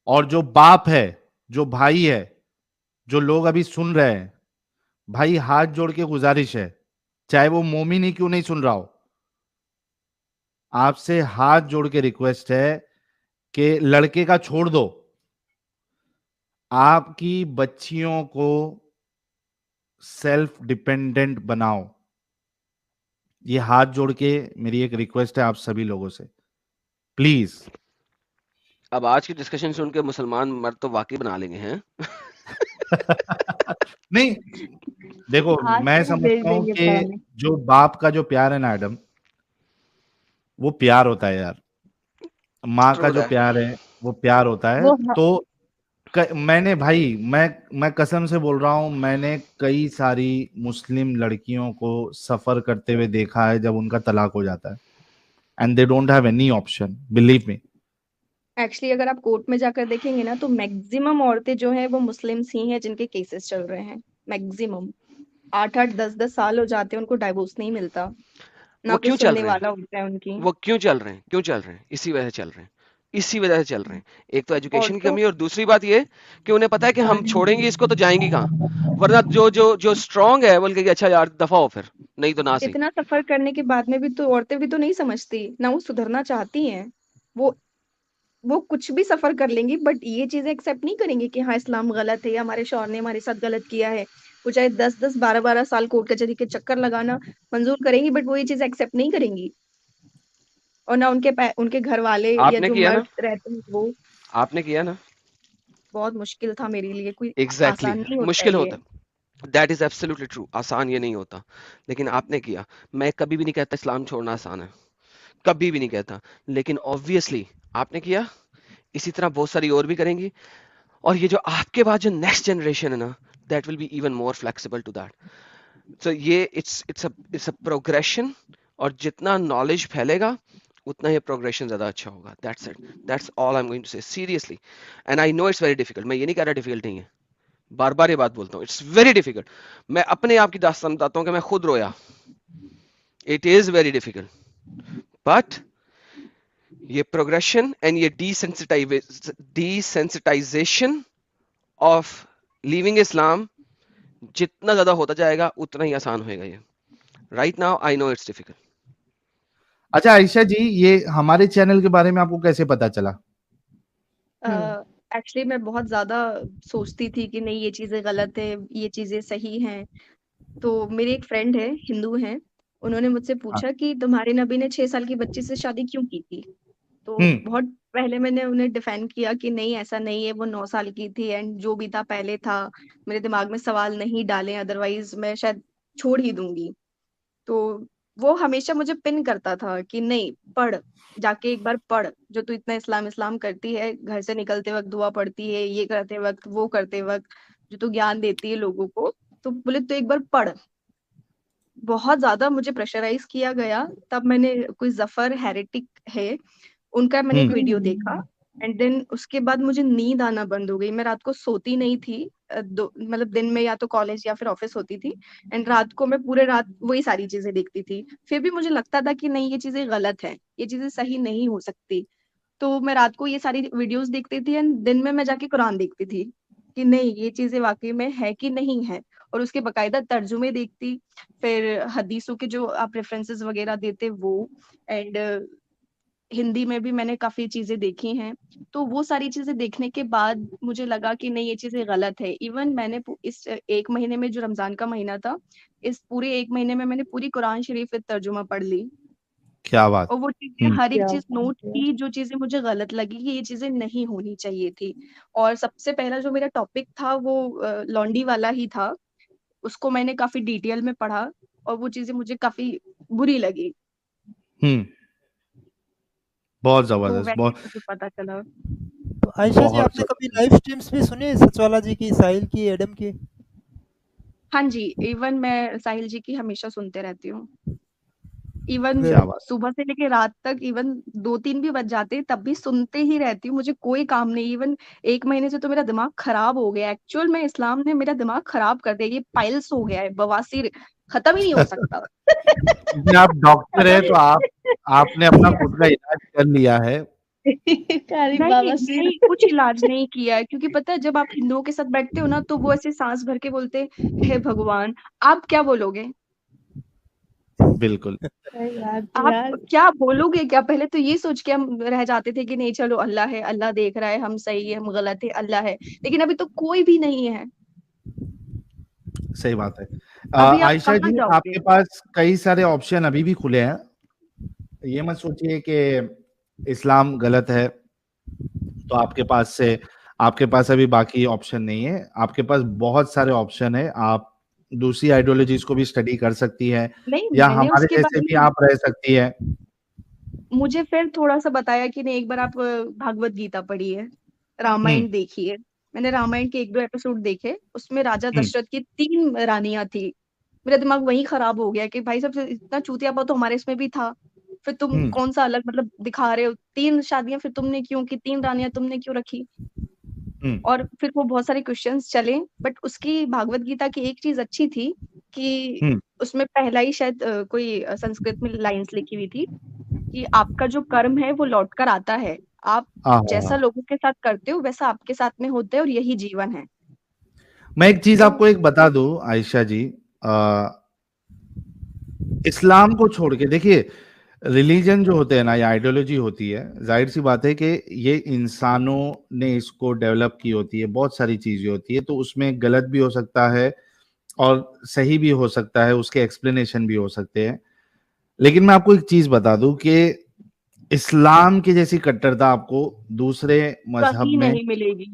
और जो बाप है, जो भाई है, जो लोग अभी सुन रहे हैं, भाई हाथ जोड़ के गुजारिश है, चाहे वो मोमिन ही क्यों नहीं सुन रहा हो, आपसे हाथ जोड़ के रिक्वेस्ट है कि लड़के का छोड़ दो, आपकी बच्चियों को सेल्फ डिपेंडेंट बनाओ। ये हाथ जोड़ के मेरी एक रिक्वेस्ट है आप सभी लोगों से, प्लीज। अब आज की डिस्कशन सुन के मुसलमान मर्द तो वाकई बना लेंगे हैं। नहीं, देखो आज मैं तो भेज समझता हूं देंगे कि पढ़ाने। जो बाप का जो प्यार है ना एडम, वो प्यार होता है यार। माँ का ट्रू जो दैट। प्यार है वो प्यार होता है। वो तो मैंने भाई, मैं कसम से बोल रहा हूं, मैंने कई सारी मुस्लिम लड़कियों को सफर करते हुए देखा है जब उनका तलाक हो जाता है, and they don't have any option, believe me. Actually अगर आप कोर्ट में जाकर देखेंगे ना तो मैक्सिमम औरतें जो हैं वो मुस्लिम्स ही हैं जिनके केसेस चल रहे हैं। मैक्सिमम 8-8 10-10 साल हो जाते हैं उनको डाइवोर्स नहीं मिलता, ना वो कोई क्यों चल सुनने रहे हैं? वाला होता है उनकी। वो क्यों चल रहे हैं? क्यों चल रहे हैं? इसी वजह से चल रहे हैं। इसी वजह से चल रहे हैं। एक तो एजुकेशन की औरतों कमी, और दूसरी बात ये कि उन्हें पता है कि हम छोड़ेंगे इसको तो जाएंगी कहाँ? वरना जो स्ट्रांग है बोल के अच्छा यार दफा हो, फिर नहीं तो ना सही। इतना सफर करने के बाद में भी तो औरतें भी तो नहीं समझती, ना वो सुधरना चाहती हैं। वो वो कुछ भी सफर कर लेंगी बट ये चीजें एक्सेप्ट नहीं करेंगी कि हाँ इस्लाम गलत है या हमारे शौहर ने हमारे साथ गलत किया है। वो चाहे 10-10 12-12 साल कोर्ट कचहरी के चक्कर लगाना मंजूर करेंगी बट वो ये चीज एक्सेप्ट नहीं करेंगी। और ना उनके घर वाले या आपने जो किया मर्द ना? रहते हैं वो। आपने किया ना? बहुत मुश्किल था मेरे लिए, कोई एग्जैक्टली आसान नहीं होता है मुश्किल ये। होता। That is absolutely true. आसान ये नहीं होता, लेकिन आपने किया। मैं कभी भी नहीं कहता इस्लाम छोड़ना आसान है, कभी भी नहीं कहता, लेकिन ऑब्वियसली आपने किया। इसी तरह बहुत सारी और भी करेंगी, और ये जो आपके बाद जो नेक्स्ट जनरेशन है ना, that will be even more flexible to that. So ये इट्स अ प्रोग्रेशन, और जितना नॉलेज फैलेगा उतना ये प्रोग्रेशन ज्यादा अच्छा होगा। That's it, that's all I am going to say seriously. And I know it's very difficult. मैं ये नहीं कह रहा डिफिकल्ट नहीं है, बार बार ये बात बोलता हूँ, इट्स वेरी डिफिकल्ट। मैं अपने आप की दास्तान बताता हूँ कि मैं खुद रोया। It is very difficult, but ये प्रोग्रेशन एंड ये डिसेंसिटाइजेशन ऑफ लीविंग इस्लाम जितना ज्यादा होता जाएगा उतना ही आसान होएगा ये। Right now I know it's difficult. अच्छा आयशा जी, ये हमारे चैनल के बारे में आपको कैसे पता चला? एक्चुअली मैं बहुत ज्यादा सोचती थी कि नहीं ये चीजें गलत है, ये चीजें सही हैं। तो मेरी एक फ्रेंड है, हिंदू हैं, उन्होंने मुझसे हाँ। पूछा कि तुम्हारे नबी ने 6 साल की बच्ची से शादी क्यों की थी। तो हम्म। बहुत पहले मैंने उन्हें डिफेंड किया कि नहीं ऐसा नहीं है, वो 9 साल की थी एंड जो भी था पहले था। मेरे दिमाग में सवाल नहीं डाले, अदरवाइज मैं शायद छोड़ ही दूंगी। तो वो हमेशा मुझे पिन करता था कि नहीं पढ़, जाके एक बार पढ़, जो तू इतना इस्लाम इस्लाम करती है, घर से निकलते वक्त दुआ पढ़ती है, ये करते वक्त वो करते वक्त, जो तू ज्ञान देती है लोगों को, तो बोले तो एक बार पढ़। बहुत ज्यादा मुझे प्रेशराइज किया गया। तब मैंने कोई जफर हेरेटिक है, उनका मैंने एक वीडियो देखा एंड देन उसके बाद मुझे नींद आना बंद हो गई। मैं रात को सोती नहीं थी। मतलब दिन में या तो कॉलेज या फिर ऑफिस होती थी एंड रात को मैं पूरे रात वही सारी चीजें देखती थी। फिर भी मुझे लगता था कि नहीं ये चीजें गलत है, ये चीजें सही नहीं हो सकती। तो मैं रात को ये सारी वीडियोस देखती थी एंड दिन में मैं जाके कुरान देखती थी कि नहीं ये चीजें वाकई में है कि नहीं है, और उसके बकायदा तर्जुमे देखती, फिर हदीसों के जो आप रेफरेंसेस वगैरह देते वो, एंड हिंदी में भी मैंने काफी चीजें देखी हैं। तो वो सारी चीजें देखने के बाद मुझे लगा कि नहीं ये चीजें गलत है। इवन मैंने इस 1 महीने में, जो रमजान का महीना था, इस पूरे 1 महीने में मैंने पूरी कुरान शरीफ विद तर्जुमा पढ़ ली, क्या बात। और वो चीजें हर एक क्या चीज बात नोट है। की, जो चीजें मुझे गलत लगी कि ये चीजें नहीं होनी चाहिए थी। और सबसे पहला जो मेरा टॉपिक था वो लॉन्डी वाला ही था, उसको मैंने काफी डिटेल में पढ़ा, और वो चीजें मुझे काफी बुरी लगी। बहुत तो जबरदस्त, वैसे बहुत मुझे पता चला। तो आयशा जी, बहुत आपने कभी जबरदस्त। लाइव स्ट्रीम्स भी सुने सचवाला जी की, साहिल की, एडम की? हाँ जी, इवन मैं साहिल जी की हमेशा सुनते रहती हूँ। इवन क्या बात। सुबह से लेके रात तक, इवन 2-3 भी बज जाते तब भी सुनते ही रहती हूँ, मुझे कोई काम नहीं। इवन 1 महीने से तो मेरा दिमाग खराब हो गया, एक्चुअल में इस्लाम ने मेरा दिमाग खराब कर दिया, ये पाइल्स हो गया है, बवासीर खत्म ही नहीं हो सकता। क्योंकि आप डॉक्टर है तो आपने अपना खुद का इलाज कर लिया है। कारी नहीं बवासीर। नहीं, कुछ इलाज नहीं किया है, क्योंकि पता है जब आप हिंदुओं के साथ बैठते हो ना, तो वो ऐसे सांस भर के बोलते हैं, हे भगवान। आप क्या बोलोगे? बिल्कुल। सही बात है आप यार। क्या बोलोगे? क्या पहले तो ये सोच के हम रह जाते थे कि नहीं चलो अल्लाह है, अल्लाह देख रहा है, हम सही है हम गलत है, अल्लाह है। लेकिन अभी तो कोई भी नहीं है। सही बात है। अभी आप आयशा कहाँ जी, जाओगे? आपके पास कई सारे ऑप्शन अभी भी खुले हैं। ये मत सोचिए कि इस्लाम गलत है तो आपके पास अभी बाकी ऑप्शन नहीं है। आपके पास बहुत सारे ऑप्शन है। आप दूसरी आइडियोलॉजीज को भी स्टडी कर सकती है, नहीं, या मैंने हमारे उसके जैसे बारे भी में आप रह सकती है। मुझे फिर थोड़ा सा बताया कि नहीं, एक बार आप भागवत गीता पढ़िए, हम्म। रामायण देखिए। मैंने रामायण के 1-2 एपिसोड देखे, उसमें राजा हम्म। दशरथ की 3 रानियां थी। मेरा दिमाग वही खराब हो गया कि भाई साहब इतना चूतियापा तो हमारे इसमें भी था। फिर तुम हम्म। कौन सा अलग मतलब दिखा रहे हो? 3 शादियां फिर तुमने क्यों की? 3 रानियां तुमने क्यों रखी? हम्म। और फिर वो बहुत सारे क्वेश्चंस चले, बट उसकी भागवत गीता की एक चीज अच्छी थी कि हम्म। उसमें पहला ही शायद कोई संस्कृत में लाइंस लिखी हुई थी कि आपका जो कर्म है वो लौट कर आता है। आप जैसा हाँ, लोगों के साथ करते हो वैसा आपके साथ में होता है, और यही जीवन है। मैं एक चीज तो आपको एक बता दूं आयशा जी। इस्लाम को छोड़ के देखिए, रिलीजन जो होते हैं ना, या आइडियोलॉजी होती है, जाहिर सी बात है कि ये इंसानों ने इसको डेवलप की होती है, बहुत सारी चीजें होती है, तो उसमें गलत भी हो सकता है और सही भी हो सकता है, उसके एक्सप्लेनेशन भी हो सकते हैं। लेकिन मैं आपको एक चीज बता दूं कि इस्लाम की जैसी कट्टरता आपको दूसरे मजहब कहीं में नहीं मिलेगी,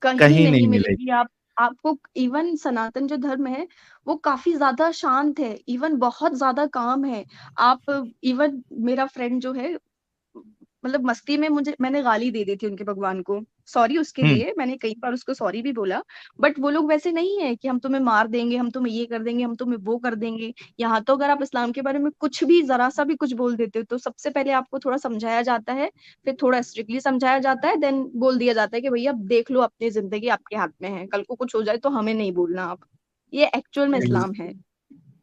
कहीं कहीं नहीं नहीं मिलेगी। मिलेगी। आपको इवन सनातन जो धर्म है वो काफी ज्यादा शांत है, इवन बहुत ज्यादा काम है। आप इवन मेरा फ्रेंड जो है, मतलब मस्ती में मैंने गाली दे दी थी उनके भगवान को, सॉरी उसके हम्म। लिए, मैंने कई बार उसको सॉरी भी बोला। बट वो लोग वैसे नहीं है कि हम तुम्हें मार देंगे, हम तुम्हें ये कर देंगे, हम तुम्हें वो कर देंगे। यहाँ तो अगर आप इस्लाम के बारे में कुछ भी जरा सा भी कुछ बोल देते हो तो सबसे पहले आपको थोड़ा समझाया जाता है, फिर थोड़ा स्ट्रिक्टली समझाया जाता है, देन बोल दिया जाता है कि भैया अब देख लो, अपनी जिंदगी आपके हाथ में है, कल को कुछ हो जाए तो हमें नहीं बोलना आप। ये एक्चुअल में इस्लाम है।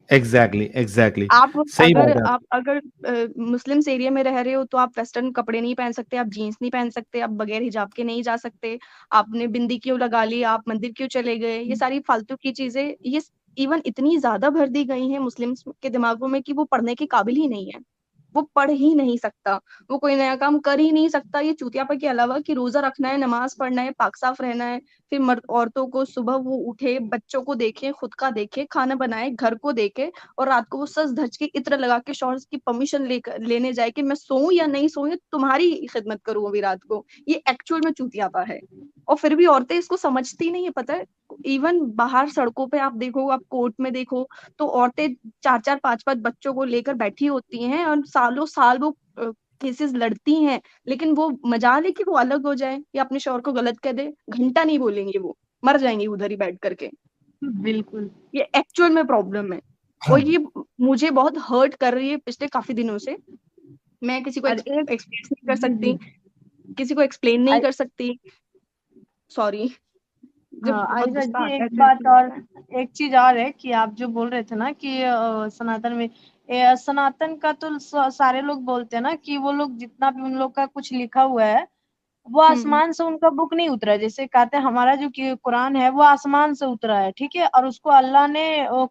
Exactly, exactly. आप सही अगर बात है आप अगर मुस्लिम्स एरिया में रह रहे हो तो आप वेस्टर्न कपड़े नहीं पहन सकते, आप जीन्स नहीं पहन सकते, आप बगैर हिजाब के नहीं जा सकते। आपने बिंदी क्यों लगा ली? आप मंदिर क्यों चले गए? ये सारी फालतू की चीजें, ये इवन इतनी ज्यादा भर दी गई हैं मुस्लिम्स के दिमागों में कि वो पढ़ने के काबिल ही नहीं है। वो पढ़ ही नहीं सकता, वो कोई नया काम कर ही नहीं सकता, ये चूतियापा के अलावा कि रोजा रखना है, नमाज पढ़ना है, पाक साफ रहना है। फिर मर्द औरतों को सुबह वो उठे, बच्चों को देखे, खुद का देखे, खाना बनाए, घर को देखे, और रात को वो सज धज के इत्र लगा के शौहर की परमिशन लेने जाए कि मैं सोऊं या नहीं सोऊं, तुम्हारी खिदमत करूं अभी रात को। ये एक्चुअल में चूतियापा है। और फिर भी औरतें इसको समझती नहीं है, पता है। इवन बाहर सड़कों पे आप देखो, आप कोर्ट में देखो, तो औरतें 4-4 5-5 बच्चों को लेकर बैठी होती हैं, और सालों साल वो केसेस लड़ती हैं। लेकिन वो मजाल है कि वो अलग हो जाए या अपने शौहर को गलत कह दे, घंटा नहीं बोलेंगे, वो मर जाएंगे उधर ही बैठ करके। बिल्कुल। ये एक्चुअल में प्रॉब्लम है, और ये मुझे बहुत हर्ट कर रही है पिछले काफी दिनों से। मैं किसी को और एक एक्सप्रेस नहीं कर जी सकती, जी किसी को एक्सप्लेन नहीं आई- कर सकती। सॉरी, जब हाँ बहुत आयशा गुस्सा जी, आता है एक तो बात ऐसे और, होता है। एक चीज और है कि आप जो बोल रहे थे ना कि सनातन में, सनातन का तो सारे लोग बोलते हैं ना कि वो लोग जितना भी उन लोग का कुछ लिखा हुआ है वो आसमान से उनका बुक नहीं उतरा। जैसे कहते हैं हमारा जो कुरान है वो आसमान से उतरा है, ठीक है, और उसको अल्लाह ने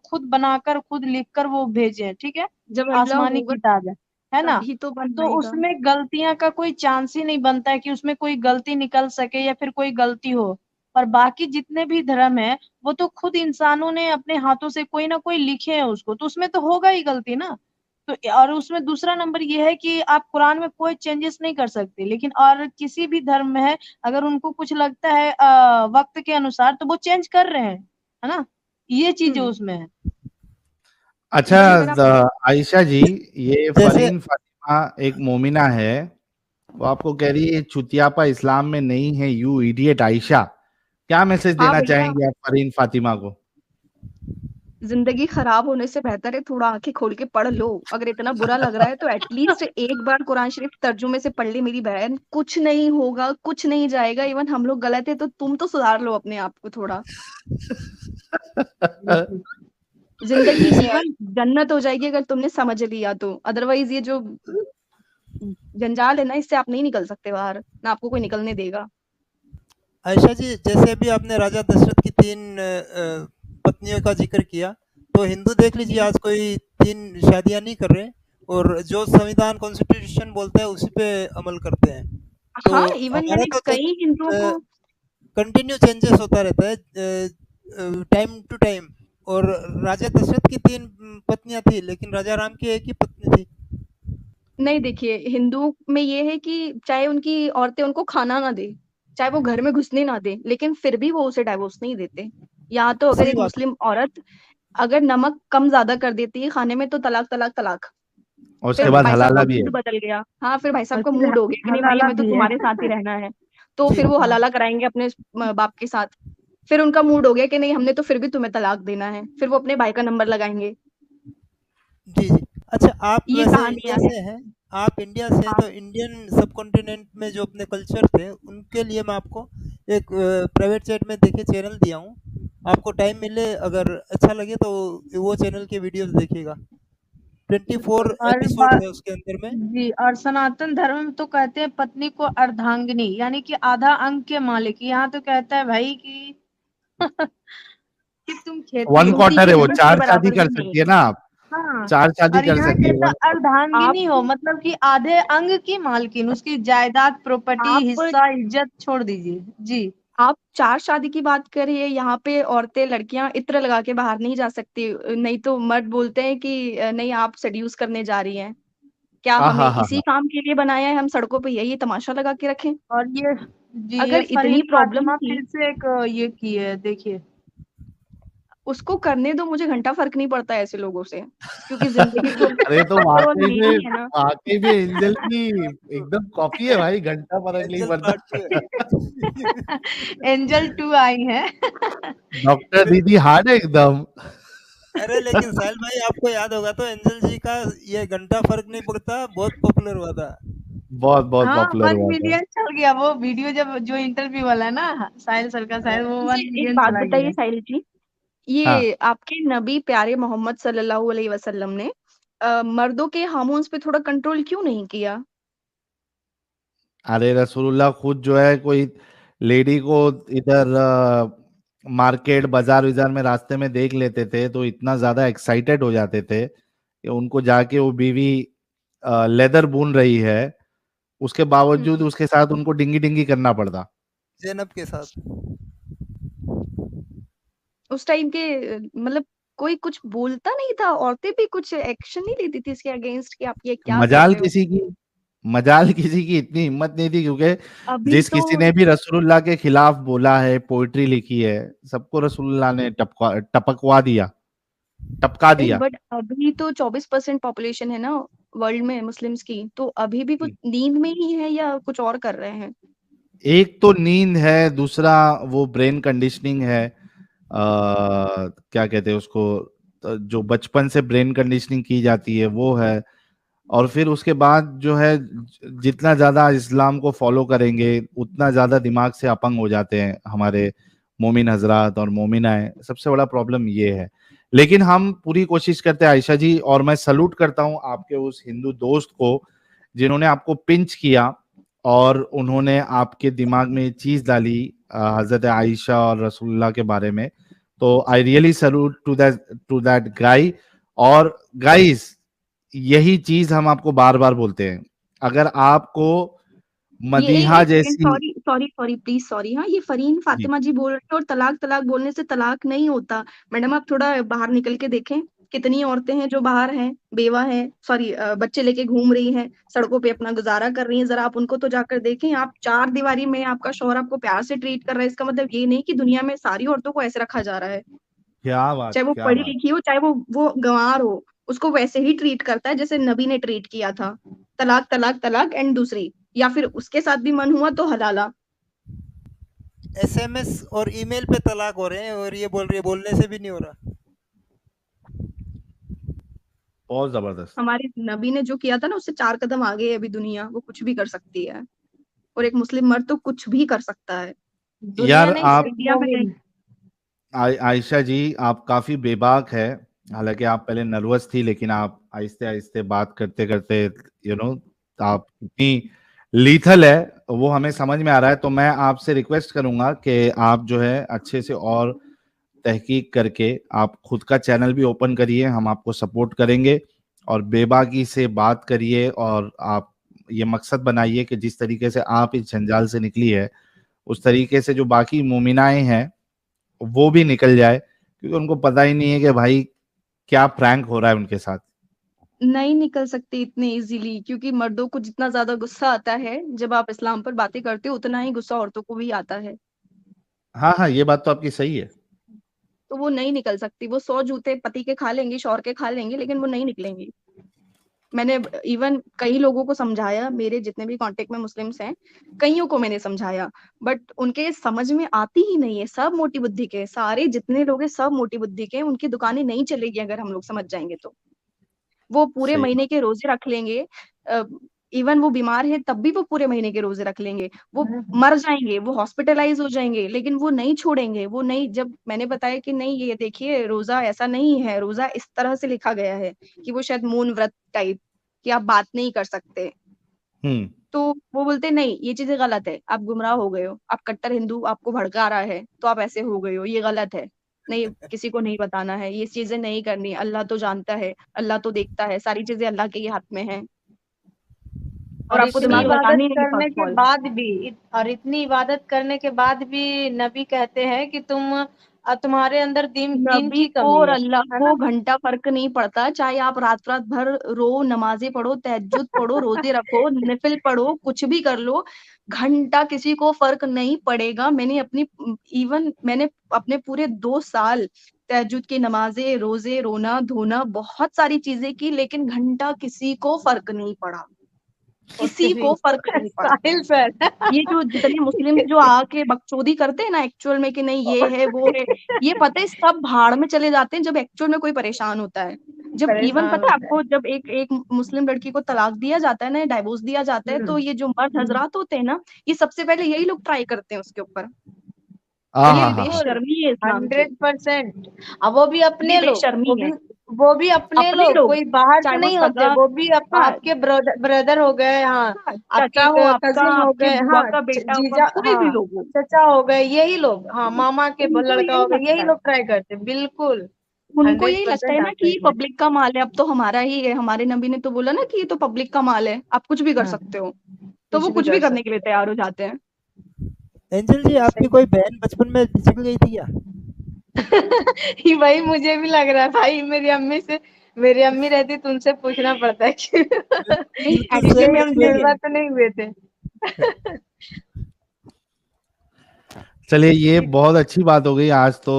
खुद बनाकर खुद लिखकर वो भेजे हैं, ठीक है, जब अल्लाह आसमानी होगा किताब है ना। तभी तो बन तो पाएगा। उसमें गलतियां का कोई चांस ही नहीं बनता है कि उसमें कोई गलती निकल सके या फिर कोई गलती हो। पर बाकी जितने भी धर्म है वो तो खुद इंसानों ने अपने हाथों से कोई ना कोई लिखे हैं उसको, तो उसमें तो होगा ही गलती ना। तो और उसमें दूसरा नंबर ये है कि आप कुरान में कोई चेंजेस नहीं कर सकते, लेकिन और किसी भी धर्म में है अगर उनको कुछ लगता है वक्त के अनुसार तो वो चेंज कर रहे हैं, है ना। ये चीजें उसमें है। अच्छा अगर आप आयशा जी, ये जैसे फरीन फातिमा एक मोमिना है, वो आपको कह रही है चुतियापा इस्लाम में नहीं है, यू इडियट आयशा। क्या मैसेज हाँ देना भैया, चाहेंगे आप फरीन फातिमा को? जिंदगी खराब होने से बेहतर है थोड़ा आंखें खोल के पढ़ लो। अगर इतना बुरा लग रहा है तो एटलीस्ट एक बार कुरान शरीफ तर्जुमे से पढ़ ली मेरी बहन। कुछ नहीं होगा, कुछ नहीं जाएगा। इवन हम लोग गलत है तो तुम तो सुधार लो अपने आप को थोड़ा। जिंदगी इवन जन्नत हो जाएगी अगर तुमने समझ लिया तो। अदरवाइज ये जो जंजाल है ना, इससे आप नहीं निकल सकते बाहर, ना आपको कोई निकलने देगा। आयशा जी, जैसे अभी आपने राजा दशरथ की 3 पत्नियों का जिक्र किया, तो हिंदू देख लीजिए आज कोई 3 शादियां नहीं कर रहे, और जो संविधान कॉन्स्टिट्यूशन बोलता है उसी पे अमल करते हैं। तो हाँ, इवन हमारा मैंने तो कई हिंदुओं को कंटिन्यू चेंजेस होता रहता है टाइम टू टाइम। और राजा दशरथ की 3 पत्नियां थी, लेकिन राजा राम की एक ही पत्नी थी। नहीं, देखिए हिंदू में ये है कि चाहे उनकी औरतें उनको खाना ना दे, चाहे वो घर में घुसने ना दे, लेकिन फिर भी वो उसे डाइवोर्स नहीं देते। यहाँ तो अगर सही एक बात है। मुस्लिम औरत अगर नमक कम ज्यादा कर देती है खाने में तो तलाक तलाक तलाक। और उसके फिर बाद भाई साहब का हलाला भी है। मूड बदल गया। हाँ, फिर भाई और साहब का फिर मूड हो गया कि नहीं भाई हलाला हमें तो भी है। तुम्हारे साथ ही रहना है। तो जी, फिर वो हाँ। हलाला कराएंगे अपने बाप के साथ। फिर उनका मूड हो गया कि नहीं हमने तो फिर भी तुम्हें तलाक देना है, फिर वो अपने भाई का नंबर लगाएंगे। जी, जी। अच्छा, आप ये वैसे इंडिया कहानियां हैं। से हैं, आप इंडिया से हैं, हाँ, तो इंडियन सबकॉन्टिनेंट में जो अपने कल्चर थे, उनके लिए मैं आपको एक प्राइवेट चैट में देखिए चैनल दिया हूँ। आपको टाइम मिले, अगर अच्छा लगे तो वो चैनल के वीडियोस देखिएगा। 24 और एपिसोड है उसके अंदर में। जी, और सनातन धर्म में तो कहते हैं पत्नी को अर्धांगिनी यानी कि आधा अंग के मालिक। यहाँ तो कहता है भाई कि कि तुम खेती वन किसी क्वार्टर की है वो, नस के 4 शादी बराबर कर भी नहीं। सकती है ना आप, हाँ। 4 शादी और कर यहाँ सकती है कहता वन क्वार्टर। अर्धांगिनी हो आप मतलब कि आधे अंग की मालकिन, उसकी जायदाद, प्रॉपर्टी, आप हिस्सा, इज्जत छोड़ दीजिए। जी। आप 4 शादी की बात करिए। यहाँ पे औरतें लड़कियां इत्र लगा के बाहर नहीं जा सकती। नहीं तो मर्द बोलते हैं कि नहीं आप सेड्यूस करने जा रही हैं। क्या हाँ हमें हाँ हाँ इसी हाँ। काम के लिए बनाया है? हम सड़कों पे यही तमाशा लगा के रखें? और ये जी, ये अगर इतनी फरहीन प्रॉब्लम फातिमा थी फिर से एक ये की है, देखिए। उसको करने दो, मुझे घंटा फर्क नहीं पड़ता ऐसे लोगों से, क्योंकि जिंदगी तो अरे तो केवल मेरी है ना। वाकई में एंजल की एकदम कॉपी है भाई, घंटा फर्क नहीं एंजल पड़ता। पार्ट 2 है। एंजल 2 आई है। डॉक्टर दीदी हार्ड है एकदम। अरे लेकिन साहिल भाई, आपको याद होगा तो एंजल जी का ये घंटा फर्क नहीं पड़ता बहुत पॉपुलर हुआ था। बहुत बहुत हाँ, पॉपुलर 1 हुआ था। मिलियन चल गया वो वीडियो, जब जो इंटरव्यू वाला है ना साहिल सर का, शायद वो 1 मुझे एक मिलियन बात चला बताइए गया। साहिल जी, हाँ, ये आपके नबी प्यारे मोहम्मद सल्लल्लाहु अलैहि वसल्लम ने मर्दों के हार्मोन्स पे थोड़ा कंट्रोल क्यों नहीं किया? अरे रसूलुल्लाह खुद जो है कोई लेडी को इधर मार्केट बाजार विजार में रास्ते में देख लेते थे तो इतना ज्यादा एक्साइटेड हो जाते थे कि उनको जाके वो बीवी लेदर बुन रही है, उसके बावजूद हम्म, उसके साथ उनको डिंगी डिंगी करना पड़ता। ज़ैनब के साथ। उस टाइम के मतलब कोई कुछ बोलता नहीं था, औरतें भी कुछ एक्शन नहीं लेती थी इसके अगेंस्ट कि आप ये क्या कर मजाल रहे हो। किसी की मजाल किसी की इतनी हिम्मत नहीं थी, क्योंकि अभी जिस तो किसी ने भी रसूलुल्लाह के खिलाफ बोला है, पोइट्री लिखी है, सबको रसूलुल्लाह ने टपकवा दिया, टपका एक दिया। बट अभी तो 24% पॉपुलेशन है ना वर्ल्ड में मुस्लिम्स की, तो अभी भी वो नींद में ही है या कुछ और कर रहे हैं? एक तो नींद है, दूसरा वो ब्रेन कंडीशनिंग है, क्या कहते हैं उसको, जो बचपन से ब्रेन कंडीशनिंग की जाती है वो है। और फिर उसके बाद जो है जितना ज्यादा इस्लाम को फॉलो करेंगे उतना ज्यादा दिमाग से अपंग हो जाते हैं हमारे मोमिन हजरात और मोमिनाएं। सबसे बड़ा प्रॉब्लम ये है। लेकिन हम पूरी कोशिश करते हैं आयशा जी, और मैं सलूट करता हूं आपके उस हिंदू दोस्त को जिन्होंने आपको पिंच किया और उन्होंने आपके दिमाग में ये चीज डाली हजरत आयशा और रसूलुल्लाह के बारे में, तो I really salute to that guy. और गाइस, यही चीज हम आपको बार बार बोलते हैं, अगर आपको मदीहा जैसी sorry sorry sorry please sorry. हाँ, ये फरीन फातिमा जी बोल रहे हैं और तलाक तलाक बोलने से तलाक नहीं होता। मैडम आप थोड़ा बाहर निकल के देखें, कितनी औरतें हैं जो बाहर हैं, बेवा हैं, सॉरी बच्चे लेके घूम रही हैं, सड़कों पे अपना गुजारा कर रही हैं। जरा आप उनको तो जाकर देखें। आप चार दीवारी में आपका शौहर आपको प्यार से ट्रीट कर रहा है, इसका मतलब ये नहीं कि दुनिया में सारी औरतों को ऐसे रखा जा रहा है। क्या बात, चाहे वो क्या पढ़ी बात। लिखी हो, चाहे वो गंवार हो, उसको वैसे ही ट्रीट करता है जैसे नबी ने ट्रीट किया था। तलाक तलाक तलाक एंड दूसरी, या फिर उसके साथ भी मन हुआ तो हलाला। एसएमएस और ईमेल पे तलाक हो रहे हैं और ये बोल रही है बोलने से भी नहीं हो रहा। बहुत जबरदस्त। हमारे नबी ने जो किया था ना, उससे 4 कदम आगे है अभी दुनिया। वो कुछ भी कर सकती है और एक मुस्लिम मर्द तो कुछ भी कर सकता है। दुनिया यार नहीं, आप सिर्फ इंडिया में नहीं। मोमिन। आयशा जी, आप काफी बेबाक है। हालांकि आप पहले नर्वस थी, लेकिन आप आहिस्ते आहिस्ते बात करते करते आप इतनी लीथल है, वो हमें समझ में आ रहा है। तो मैं आपसे रिक्वेस्ट करूंगा कि आप जो है अच्छे से और तहकीक करके आप खुद का चैनल भी ओपन करिए, हम आपको सपोर्ट करेंगे। और बेबाकी से बात करिए, और आप ये मकसद बनाइए कि जिस तरीके से आप इस जंजाल से निकली है, उस तरीके से जो बाकी मोमिनाएं हैं वो भी निकल जाए, क्योंकि उनको पता ही नहीं है कि भाई क्या प्रैंक हो रहा है उनके साथ। नहीं निकल सकती इतने इजीली, क्योंकि मर्दों को जितना ज्यादा गुस्सा आता है जब आप इस्लाम पर बातें करते हो, उतना ही गुस्सा औरतों को भी आता है। हाँ हाँ, ये बात तो आपकी सही है। तो वो नहीं निकल सकती। वो 100 जूते पति के खा लेंगी, शौहर के खा लेंगी, लेकिन वो नहीं निकलेंगी। मैंने इवन कई लोगों को समझाया, मेरे जितने भी कांटेक्ट में मुस्लिम्स हैं, कईयों को मैंने समझाया, बट उनके समझ में आती ही नहीं है। सब मोटी बुद्धि के, सारे जितने लोग हैं सब मोटी बुद्धि के। उनकी दुकानें नहीं चलेगी अगर हम लोग समझ जाएंगे तो। वो पूरे सही महीने बात। के रोजे रख लेंगे। इवन वो बीमार है तब भी वो पूरे महीने के रोजे रख लेंगे। वो मर जाएंगे, वो हॉस्पिटलाइज हो जाएंगे, लेकिन वो नहीं छोड़ेंगे। वो नहीं, जब मैंने बताया कि नहीं ये देखिए रोजा ऐसा नहीं है, रोजा इस तरह से लिखा गया है कि वो शायद मौन व्रत टाइप, कि आप बात नहीं कर सकते, तो वो बोलते नहीं ये चीजें गलत है, आप गुमराह हो गए हो, आप कट्टर हिंदू, आपको भड़का रहा है तो आप ऐसे हो गए हो, ये गलत है। नहीं, किसी को नहीं बताना है, ये चीजें नहीं करनी। अल्लाह तो जानता है, अल्लाह तो देखता है, सारी चीजें अल्लाह के ही हाथ में हैं। और और आपको इतनी दिमाग इबादत लगानी है करने फर्स्ट के ऑल। बाद भी और इतनी इबादत करने के बाद भी नबी कहते हैं कि तुम्हारे अंदर दीन नबी की को कमी और है अल्लाह है को ना। घंटा फर्क नहीं पड़ता। चाहे आप रात रात भर रो, नमाजें पढ़ो, तहज्जुद पढ़ो, रोजे रखो, नफिल पढ़ो, कुछ भी कर लो, घंटा किसी को फर्क नहीं पड़ेगा। मैंने अपने पूरे 2 साल तहज्जुद की नमाजें, रोजे, रोना धोना, बहुत सारी चीजें की, लेकिन घंटा किसी को फर्क नहीं पड़ा। किसी को फर्क नहीं पड़ा। साहिल सर ये जो जितने मुस्लिम जो आके बकचोदी करते हैं ना एक्चुअल में कि नहीं ये है वो है, ये पता है सब भाड़ में चले जाते हैं जब एक्चुअल में कोई परेशान होता है। जब इवन परेशान पता है होता है। आपको, जब एक एक मुस्लिम लड़की को तलाक दिया जाता है ना, डाइवोर्स दिया जाता है, तो ये जो मर्द हजरात होते हैं ना, ये सबसे पहले यही लोग ट्राई करते हैं उसके ऊपर। हाँ और ये हाँ हाँ हाँ। बेशर्मी है इस्लाम की। 100%। अब वो भी ये अपने लोग, बेशर्मी है। वो भी अपने अपने लोग, लोग, कोई बाहर चाहे से वो नहीं होते, सगा, वो भी हाँ, आपके ब्रदर हो गए, हाँ चाचा आपके हो आपका, कजिन हो आपके गए, बुआ हाँ का बेटा हुआ, जीजा, कोई भी हाँ लोग हो, चचा हो गए, यही लोग, हाँ मामा के उनको लड़का यही हो गए, लगता यही है। लोग ट्राई करते हैं, बिल्कुल उनको हंड्रेड यही लगता है परसेंट ना आप कि सही ये कह रहे पब्लिक का माल है, अब तो हमारा ही है। हमारे नबी ने तो बोला ना कि ये तो पब्लिक का माल है, आप कुछ भी कर हैं। हाँ, सकते हो। तो कुछ वो भी कुछ कर भी करने के सकते लिए तैयार हो जाते हैं। एंजल जी, आपकी सही। कोई बहन बचपन में बिछड़ गई थी क्या? ये वही मुझे भी लग रहा है भाई, मेरी अम्मी रहती तो उनसे पूछना पड़ता है कि नहीं बिल्कुल इसलिए एक्चुअली सेम में हम मुझे, जुड़वा तो नहीं हुए थे। चलिए, ये बहुत अच्छी बात हो गई। आज तो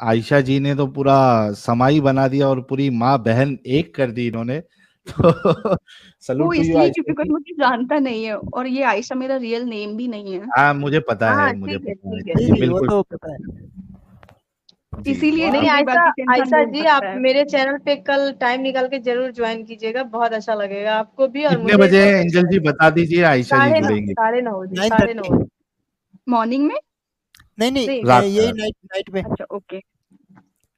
आयशा जी ने तो पूरा समाई बना दिया और पूरी माँ बहन एक कर दी इन्होंने। तो वो सलूट टू यू इसलिए आयशा क्योंकि कोई जी। मुझे जानता नहीं है, और ये आयशा मेरा रियल नेम भी नहीं है। हाँ, मुझे पता है, हाँ मुझे ठीक है, पता है ठीक है, जी, नहीं नहीं, ठीक वो बिल्कुल तो पता पता है। है जी। इसीलिए नहीं नहीं, आयशा, बाकी से इंसान आयशा बोल जी आप सकता है। मेरे चैनल पे कल टाइम निकाल के जरूर ज्वाइन कीजिएगा, बहुत अच्छा लगेगा आपको भी और कितने मुझे भी बजे बहुत अच्छा एंजल जी लगेगा। बता दीजिए, आयशा जी 9:30, जुड़ेंगे? 9:30 नाइन 9:30। 30। मॉर्निंग में। नहीं नहीं, नहीं रात यही का। नाइट नाइट में। अच्छा ओके,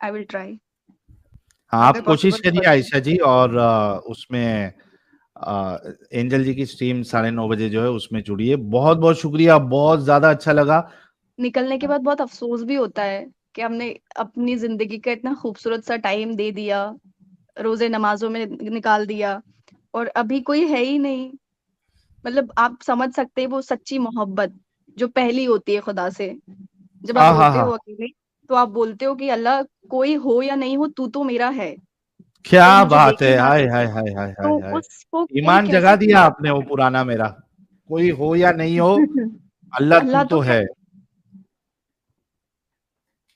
आई विल ट्राई। हाँ, आप अगर कोशिश पॉसिबल करिए होगा तो। आयशा जी, और उसमें एंजल जी की स्ट्रीम 9:30 बजे जो है उसमें जुड़िए। बहुत बहुत शुक्रिया, बहुत ज्यादा अच्छा लगा। निकलने के बाद बहुत अफसोस भी होता है कि हमने अपनी जिंदगी का इतना खूबसूरत सा टाइम दे दिया, रोजे नमाजों में निकाल दिया, और अभी कोई है ही नहीं। मतलब आप समझ सकते हैं वो सच्ची मोहब्बत जो पहली होती है खुदा से। जब आप हाँ हाँ रोते हो हाँ, अकेले तो आप बोलते हो कि अल्लाह, कोई हो या नहीं हो, तू तो मेरा है, क्या कोई मुझे बात है, देखे ना हाय देखे। हाय हाय हाय हाय तो हाय। उसको कोई ईमान कैसे जगा दिया भूल आपने वो पुराना मेरा, कोई हो या नहीं हो, अल्लाह तू अल्लाह तो तो क्या, है।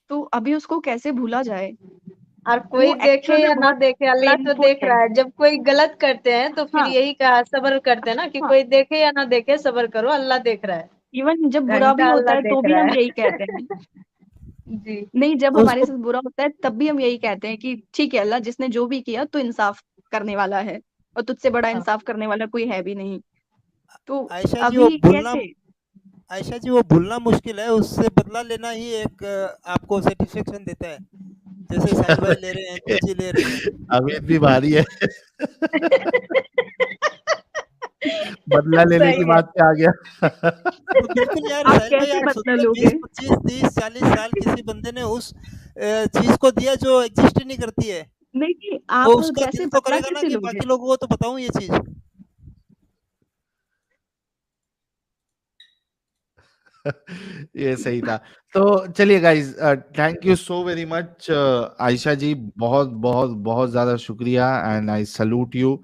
तो अभी उसको कैसे भूला जाए। और वो कोई देखे एक्चुअल में या ना बहुत देखे, अल्लाह तो पेनफुल देख है। रहा है। जब कोई गलत करते हैं तो फिर हाँ यही कहा, सब्र करते हैं ना कि हाँ, कोई देखे या ना देखे, सब्र करो, अल्लाह देख रहा है। इवन जब बुरा भी घंटा होता अल्लाह है तो देख भी रहा हम है। यही कहते हैं। जी। नहीं, जब हमारे उसको साथ बुरा होता है तब भी हम यही कहते हैं कि ठीक है अल्लाह, जिसने जो भी किया तो इंसाफ करने वाला है, और तुझसे बड़ा हाँ। इंसाफ करने वाला कोई है भी नहीं। तो आयशा जी वो अभी भूलना कैसे। आयशा जी वो भूलना मुश्किल है, उससे बदला लेना ही एक आपको सेटिस्फेक्शन देता है। जैसे साहिल भाई ले रहे हैं, तुलसी ले रही हैं। अमित भी भारी है। बदला लेने की सही है। बात पे आ गया। तो बिल्कुल यार आप साहिल भाई, कैसे आप बदला सोचिए लोगे। 20, 25, 30, 40 साल किसी बंदे ने उस चीज को दिया जो एग्जिस्ट ही नहीं करती है, नहीं, तो आप उसका कैसे दिल तो बदला करेगा ना कैसे कि लोगे। बाकी लोगों को तो बताऊं ये चीज। ये सही था। तो चलिए guys, thank you so very much Ayesha ji, बहुत बहुत बहुत ज्यादा शुक्रिया, एंड आई सल्यूट यू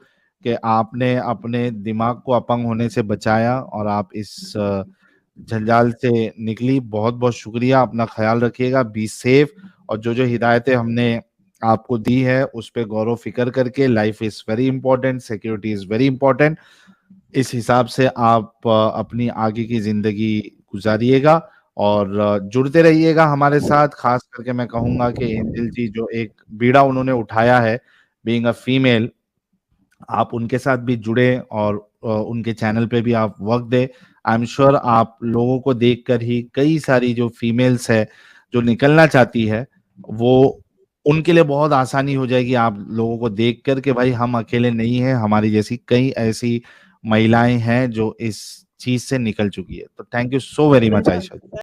कि आपने अपने दिमाग को अपंग होने से बचाया और आप इस जंजाल से निकली। बहुत बहुत शुक्रिया, अपना ख्याल रखिएगा, बी सेफ, और जो जो हिदायतें हमने आपको दी है उस पर गौर फिक्र करके, life is very important, security is very important, इस हिसाब से आप अपनी आगे की जिंदगी गुजारिएगा, और जुड़ते रहिएगा हमारे साथ। खास करके मैं कहूंगा कि एंजल जी जो एक बीड़ा उन्होंने उठाया है, बीइंग अ फीमेल, आप उनके साथ भी जुड़े और उनके चैनल पे भी आप वक्त दें। आई एम श्योर आप लोगों को देखकर ही कई सारी जो फीमेल्स है जो निकलना चाहती है, वो उनके लिए बहुत आसानी हो जाएगी आप लोगों को देखकर कि भाई हम अकेले नहीं हैं, हमारी जैसी कई ऐसी महिलाएं हैं जो इस चीज से निकल चुकी है। तो thank you so very much Ayesha.